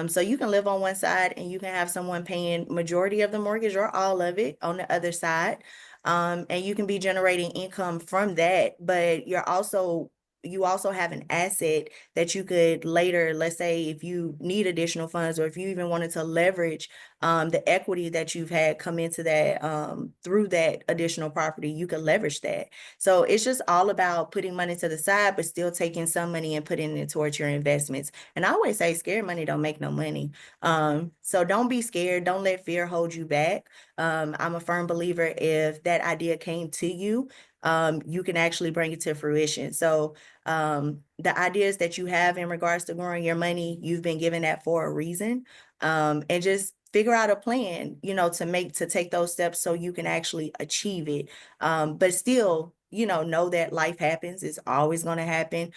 So you can live on one side and you can have someone paying majority of the mortgage or all of it on the other side. And you can be generating income from that, but you also have an asset that you could later, let's say if you need additional funds or if you even wanted to leverage the equity that you've had come into that through that additional property, you can leverage that. So it's just all about putting money to the side, but still taking some money and putting it towards your investments. And I always say scared money don't make no money. So don't be scared. Don't let fear hold you back. I'm a firm believer if that idea came to you, you can actually bring it to fruition. So the ideas that you have in regards to growing your money, you've been given that for a reason. And just figure out a plan, to take those steps so you can actually achieve it. But still, know that life happens. It's always going to happen.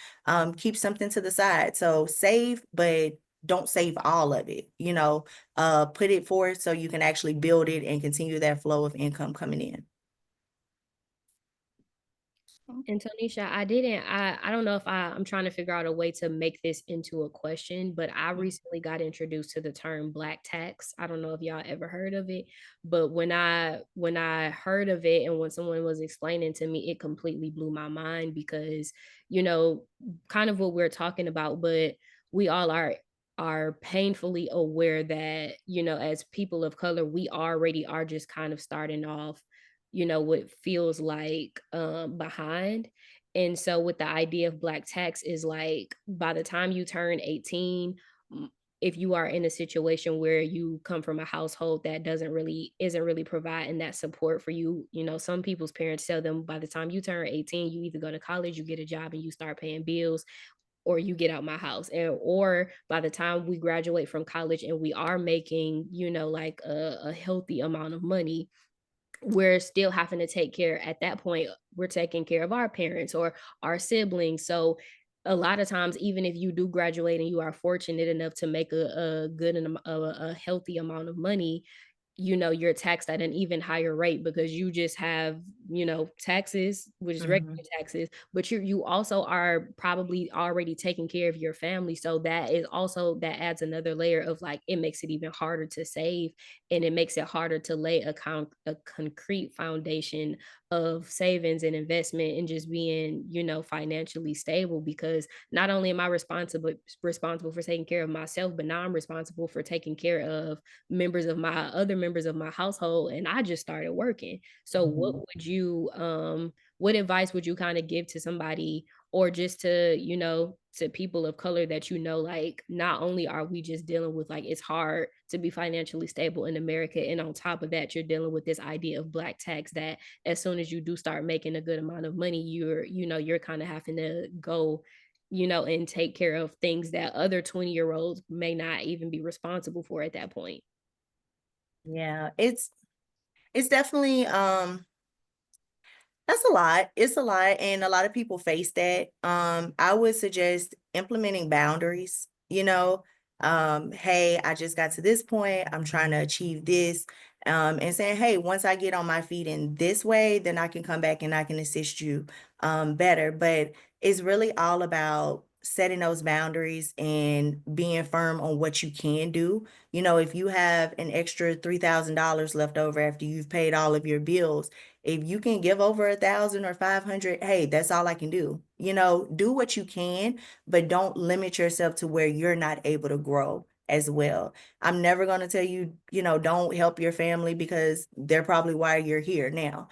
Keep something to the side. So save, but don't save all of it, put it forward so you can actually build it and continue that flow of income coming in. And Tanisha, I don't know if I'm trying to figure out a way to make this into a question, but I recently got introduced to the term Black tax. I don't know if y'all ever heard of it, but when I heard of it and when someone was explaining to me, it completely blew my mind because, kind of what we're talking about, but we all are painfully aware that, as people of color, we already are just kind of starting off, what feels like behind. And so with the idea of Black tax is like by the time you turn 18, if you are in a situation where you come from a household that isn't really providing that support for you, some people's parents tell them by the time you turn 18, you either go to college, you get a job and you start paying bills, or you get out my house. And or by the time we graduate from college and we are making, you know, like a healthy amount of money, we're still having to take care. At that point, we're taking care of our parents or our siblings. So a lot of times, even if you do graduate and you are fortunate enough to make a good and a healthy amount of money, you know, you're taxed at an even higher rate because you just have, you know, taxes, which is regular taxes, but you also are probably already taking care of your family. So that is also, that adds another layer of like, it makes it even harder to save, and it makes it harder to lay a concrete foundation of savings and investment and just being, you know, financially stable, because not only am I responsible for taking care of myself, but now I'm responsible for taking care of other members of my household, and I just started working. So what advice would you kind of give to somebody, or just to, you know, to people of color that, you know, like, not only are we just dealing with like, it's hard to be financially stable in America, and on top of that, you're dealing with this idea of black tax that as soon as you do start making a good amount of money, you're kind of having to go, you know, and take care of things that other 20-year-olds may not even be responsible for at that point. Yeah, it's definitely that's a lot. It's a lot, and a lot of people face that. I would suggest implementing boundaries, you know. Hey, I just got to this point, I'm trying to achieve this. And saying, hey, once I get on my feet in this way, then I can come back and I can assist you better. But it's really all about setting those boundaries and being firm on what you can do. You know, if you have an extra $3,000 left over after you've paid all of your bills, if you can give over 1,000 or 500, hey, that's all I can do. You know, do what you can, but don't limit yourself to where you're not able to grow as well. I'm never going to tell you, you know, don't help your family, because they're probably why you're here now.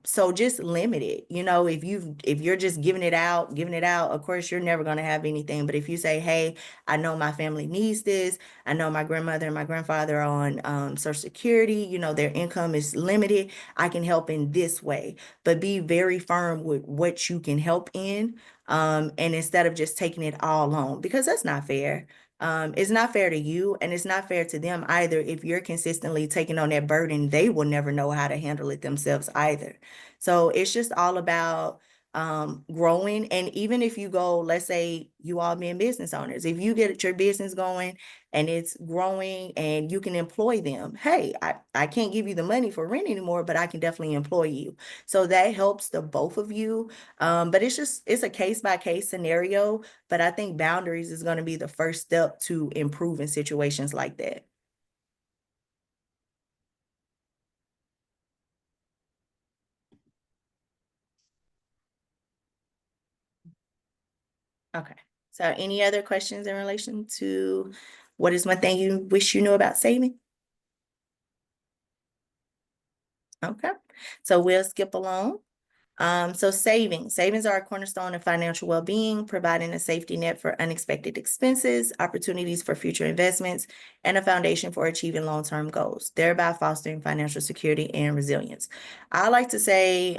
So just limit it. You know, if you're just giving it out, of course, you're never going to have anything. But if you say, hey, I know my family needs this. I know my grandmother and my grandfather are on Social Security, you know, their income is limited. I can help in this way, but be very firm with what you can help in. And instead of just taking it all on, because that's not fair. It's not fair to you, and it's not fair to them either. If you're consistently taking on that burden, they will never know how to handle it themselves either. So it's just all about growing. And even if you go, let's say you all being business owners, if you get your business going and it's growing and you can employ them, hey, I can't give you the money for rent anymore, but I can definitely employ you. So that helps the both of you. But it's a case by case scenario. But I think boundaries is going to be the first step to improving situations like that. Okay. So any other questions in relation to what is one thing you wish you knew about saving? Okay. So we'll skip along. So savings are a cornerstone of financial well-being, providing a safety net for unexpected expenses, opportunities for future investments, and a foundation for achieving long-term goals, thereby fostering financial security and resilience. I like to say,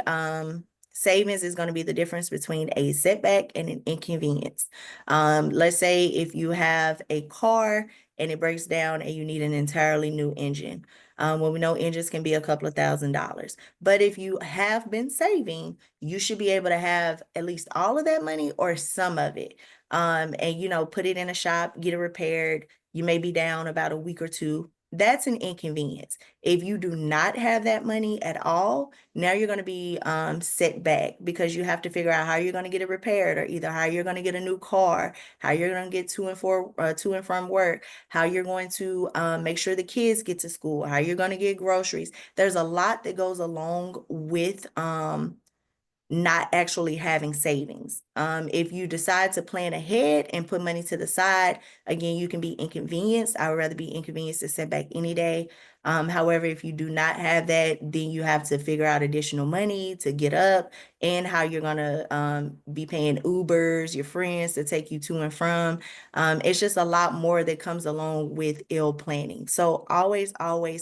savings is going to be the difference between a setback and an inconvenience. Let's say if you have a car and it breaks down and you need an entirely new engine. Well, we know engines can be a couple of $1,000s. But if you have been saving, you should be able to have at least all of that money or some of it. And, you know, put it in a shop, get it repaired. You may be down about a week or two. That's an inconvenience. If you do not have that money at all, now you're going to be set back, because you have to figure out how you're going to get it repaired, or either how you're going to get a new car, how you're going to get to and from work, how you're going to make sure the kids get to school, how you're going to get groceries. There's a lot that goes along with not actually having savings. If you decide to plan ahead and put money to the side, again, you can be inconvenienced. I would rather be inconvenienced to set back any day. However, if you do not have that, then you have to figure out additional money to get up, and how you're gonna be paying Ubers, your friends to take you to and from. It's just a lot more that comes along with ill planning. So always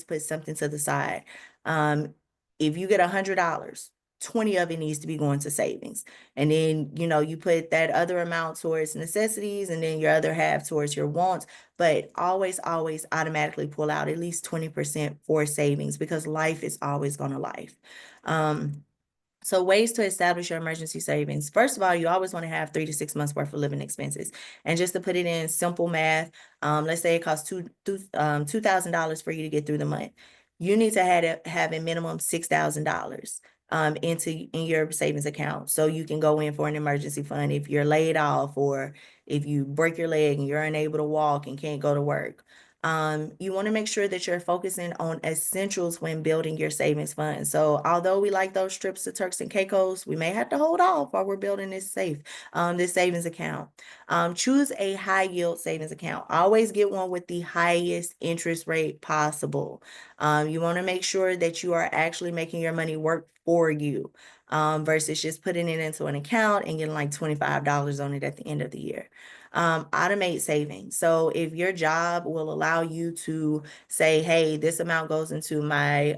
put something to the side. If you get $100 20 of it needs to be going to savings. And then, you put that other amount towards necessities and then your other half towards your wants, but always, always automatically pull out at least 20% for savings because life is always going to life. So ways to establish your emergency savings. First of all, you always want to have 3 to 6 months worth of living expenses. And just to put it in simple math, let's say it costs $2,000 for you to get through the month. You need to have a minimum $6,000 in your savings account. So you can go in for an emergency fund if you're laid off or if you break your leg and you're unable to walk and can't go to work. You want to make sure that you're focusing on essentials when building your savings fund. So although we like those trips to Turks and Caicos, we may have to hold off while we're building this savings account. Choose a high yield savings account. Always get one with the highest interest rate possible. You want to make sure that you are actually making your money work for you versus just putting it into an account and getting like $25 on it at the end of the year. Automate savings. So if your job will allow you to say, hey, this amount goes into my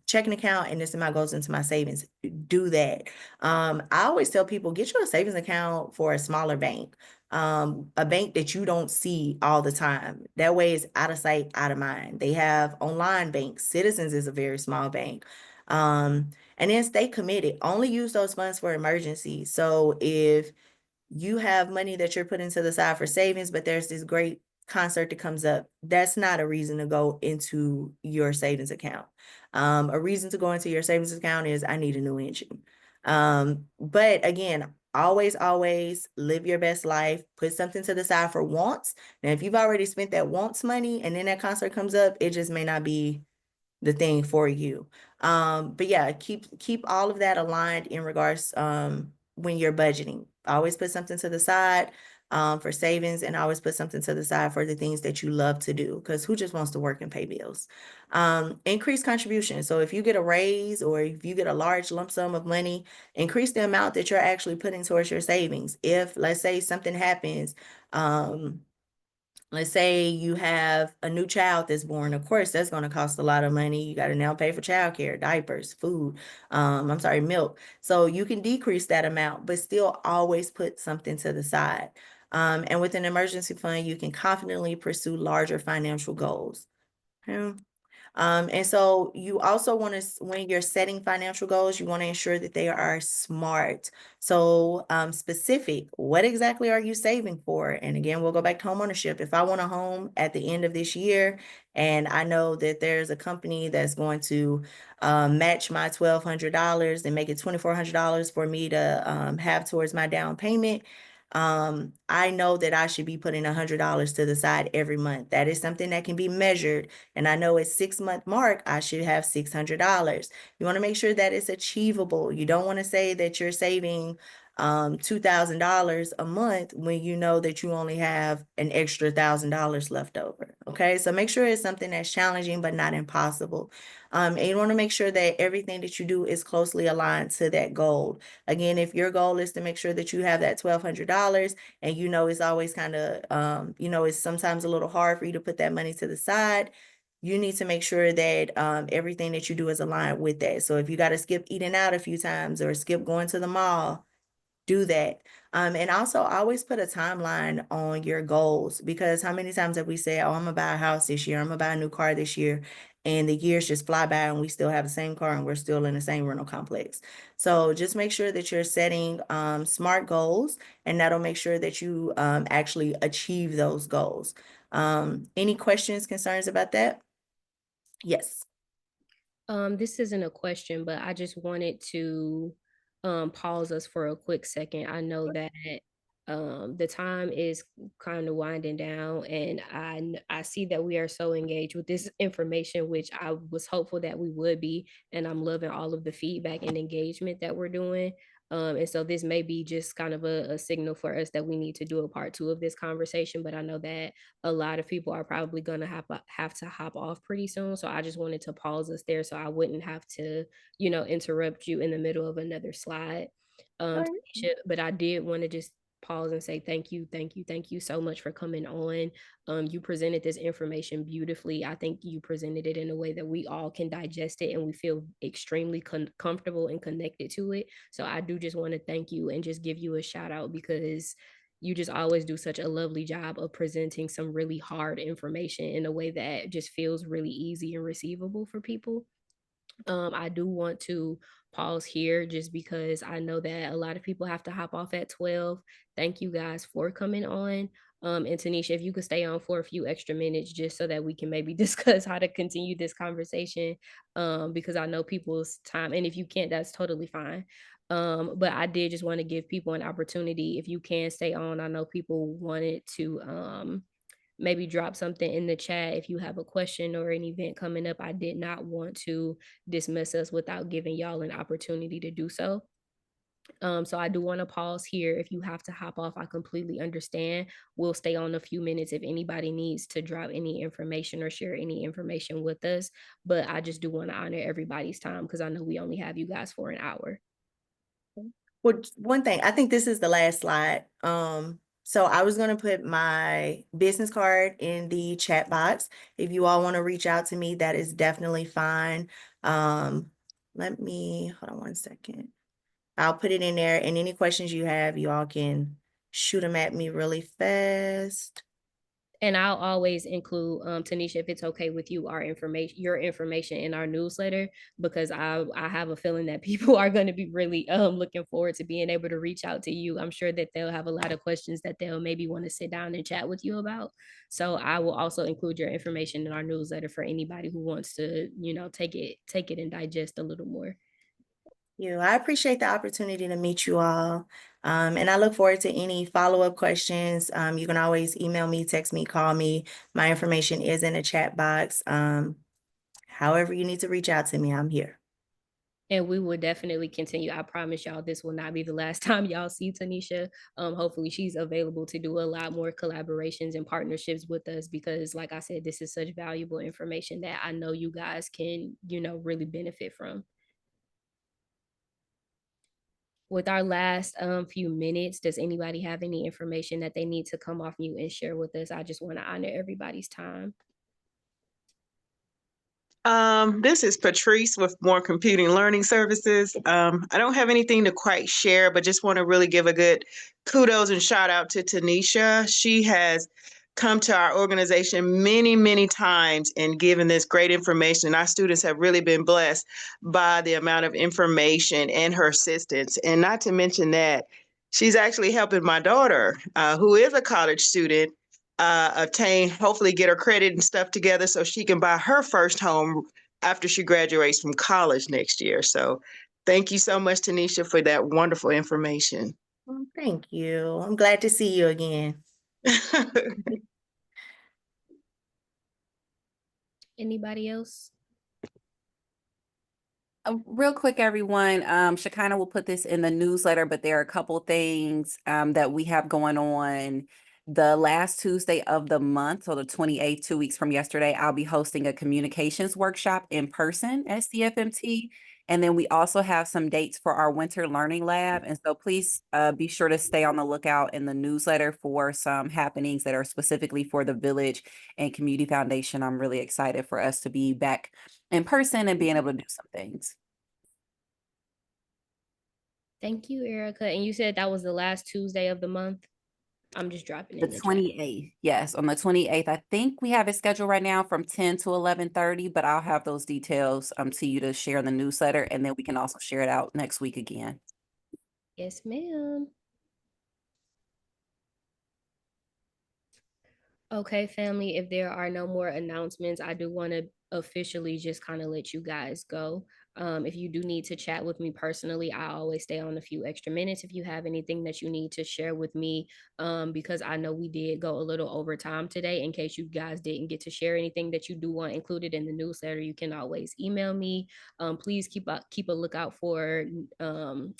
checking account and this amount goes into my savings, do that. I always tell people, get you a savings account for a smaller bank. A bank that you don't see all the time. That way it's out of sight, out of mind. They have online banks. Citizens is a very small bank. And then stay committed. Only use those funds for emergencies. So if you have money that you're putting to the side for savings, but there's this great concert that comes up, that's not a reason to go into your savings account. A reason to go into your savings account is I need a new engine. But again, always live your best life. Put something to the side for wants. Now, if you've already spent that wants money and then that concert comes up, it just may not be the thing for you. But yeah, keep all of that aligned in regards when you're budgeting. Always put something to the side for savings and always put something to the side for the things that you love to do, because who just wants to work and pay bills? Increase contribution. So if you get a raise or if you get a large lump sum of money, increase the amount that you're actually putting towards your savings. If, let's say, something happens, let's say you have a new child that's born, of course, that's going to cost a lot of money. You got to now pay for childcare, diapers, food, milk. So you can decrease that amount, but still always put something to the side. And with an emergency fund, you can confidently pursue larger financial goals. Okay. And so you also want to, when you're setting financial goals, you want to ensure that they are smart. So specific, what exactly are you saving for? And again, we'll go back to home ownership. If I want a home at the end of this year, and I know that there's a company that's going to match my $1,200 and make it $2,400 for me to have towards my down payment, I know that I should be putting $100 to the side every month. That is something that can be measured. And I know at 6-month mark, I should have $600. You want to make sure that it's achievable. You don't want to say that you're saving $2,000 a month when you know that you only have an extra $1,000 left over. Okay, so make sure it's something that's challenging but not impossible. And you want to make sure that everything that you do is closely aligned to that goal. Again, if your goal is to make sure that you have that $1,200 and you know it's always kind of it's sometimes a little hard for you to put that money to the side, you need to make sure that everything that you do is aligned with that. So if you got to skip eating out a few times or skip going to the mall, do that. And also always put a timeline on your goals, because how many times have we said, oh, I'm gonna buy a house this year, I'm gonna buy a new car this year, and the years just fly by and we still have the same car and we're still in the same rental complex. So just make sure that you're setting smart goals, and that'll make sure that you actually achieve those goals. Any questions, concerns about that? Yes. This isn't a question, but I just wanted to pause us for a quick second. I know that the time is kind of winding down, and I see that we are so engaged with this information, which I was hopeful that we would be, and I'm loving all of the feedback and engagement that we're doing. And so this may be just kind of a signal for us that we need to do a part 2 of this conversation, but I know that a lot of people are probably going to have to hop off pretty soon. So I just wanted to pause us there so I wouldn't have to, interrupt you in the middle of another slide. Right. Tanisha, but I did want to just pause and say thank you, thank you, thank you so much for coming on. You presented this information beautifully. I think you presented it in a way that we all can digest it and we feel extremely comfortable and connected to it. So I do just want to thank you and just give you a shout out because you just always do such a lovely job of presenting some really hard information in a way that just feels really easy and receivable for people. I do want to pause here just because I know that a lot of people have to hop off at 12. Thank you guys for coming on. And Tanisha, if you could stay on for a few extra minutes just so that we can maybe discuss how to continue this conversation, because I know people's time, and if you can't, that's totally fine. But I did just want to give people an opportunity. If you can stay on, I know people wanted to maybe drop something in the chat if you have a question or an event coming up. I did not want to dismiss us without giving y'all an opportunity to do so. So I do want to pause here. If you have to hop off, I completely understand. We'll stay on a few minutes if anybody needs to drop any information or share any information with us. But I just do want to honor everybody's time because I know we only have you guys for an hour. Well, one thing, I think this is the last slide. So I was gonna put my business card in the chat box. If you all want to reach out to me, that is definitely fine. Let me, hold on one second. I'll put it in there, and any questions you have, you all can shoot them at me really fast. And I'll always include, Tanisha, if it's okay with you, your information in our newsletter, because I have a feeling that people are going to be really looking forward to being able to reach out to you. I'm sure that they'll have a lot of questions that they'll maybe want to sit down and chat with you about. So I will also include your information in our newsletter for anybody who wants to, take it and digest a little more. I appreciate the opportunity to meet you all. And I look forward to any follow-up questions. You can always email me, text me, call me. My information is in the chat box. However you need to reach out to me, I'm here. And we will definitely continue. I promise y'all this will not be the last time y'all see Tanisha. Hopefully she's available to do a lot more collaborations and partnerships with us because like I said, this is such valuable information that I know you guys can, really benefit from. With our last few minutes, does anybody have any information that they need to come off mute and share with us? I just want to honor everybody's time. This is Patrice with More Computing Learning Services. I don't have anything to quite share, but just want to really give a good kudos and shout out to Tanisha. She has come to our organization many, many times and given this great information. Our students have really been blessed by the amount of information and her assistance. And not to mention that she's actually helping my daughter, who is a college student, hopefully get her credit and stuff together so she can buy her first home after she graduates from college next year. So thank you so much, Tanisha, for that wonderful information. Well, thank you. I'm glad to see you again. Anybody else? Real quick, everyone, Shekinah will put this in the newsletter, but there are a couple things that we have going on. The last Tuesday of the month, so the 28th, 2 weeks from yesterday, I'll be hosting a communications workshop in person at CFMT. And then we also have some dates for our winter learning lab. And so please be sure to stay on the lookout in the newsletter for some happenings that are specifically for the Village and Community Foundation. I'm really excited for us to be back in person and being able to do some things. Thank you, Erica. And you said that was the last Tuesday of the month? I'm just dropping it in The the 28th, yes, on the 28th. I think we have it scheduled right now from 10 to 11:30, but I'll have those details to you to share in the newsletter, and then we can also share it out next week again. Yes, ma'am. Okay, family, if there are no more announcements, I do want to officially just kind of let you guys go. If you do need to chat with me personally, I always stay on a few extra minutes if you have anything that you need to share with me, because I know we did go a little over time today. In case you guys didn't get to share anything that you do want included in the newsletter, you can always email me. Please keep a lookout for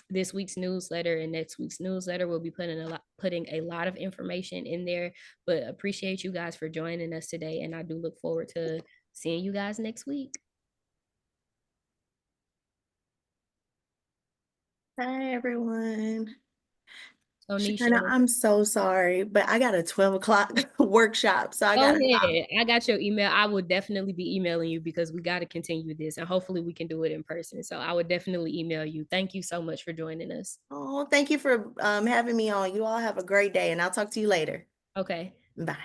this week's newsletter and next week's newsletter. We'll be putting a lot of information in there, but appreciate you guys for joining us today. And I do look forward to seeing you guys next week. Bye, everyone. So Shaquana, Nisha, I'm so sorry, but I got a 12 o'clock workshop, so I go gotta hop. ahead. I got your email. I will definitely be emailing you because we got to continue this and hopefully we can do it in person. So I would definitely email you. Thank you so much for joining us. Oh, thank you for having me on. You all have a great day, and I'll talk to you later. Okay. Bye.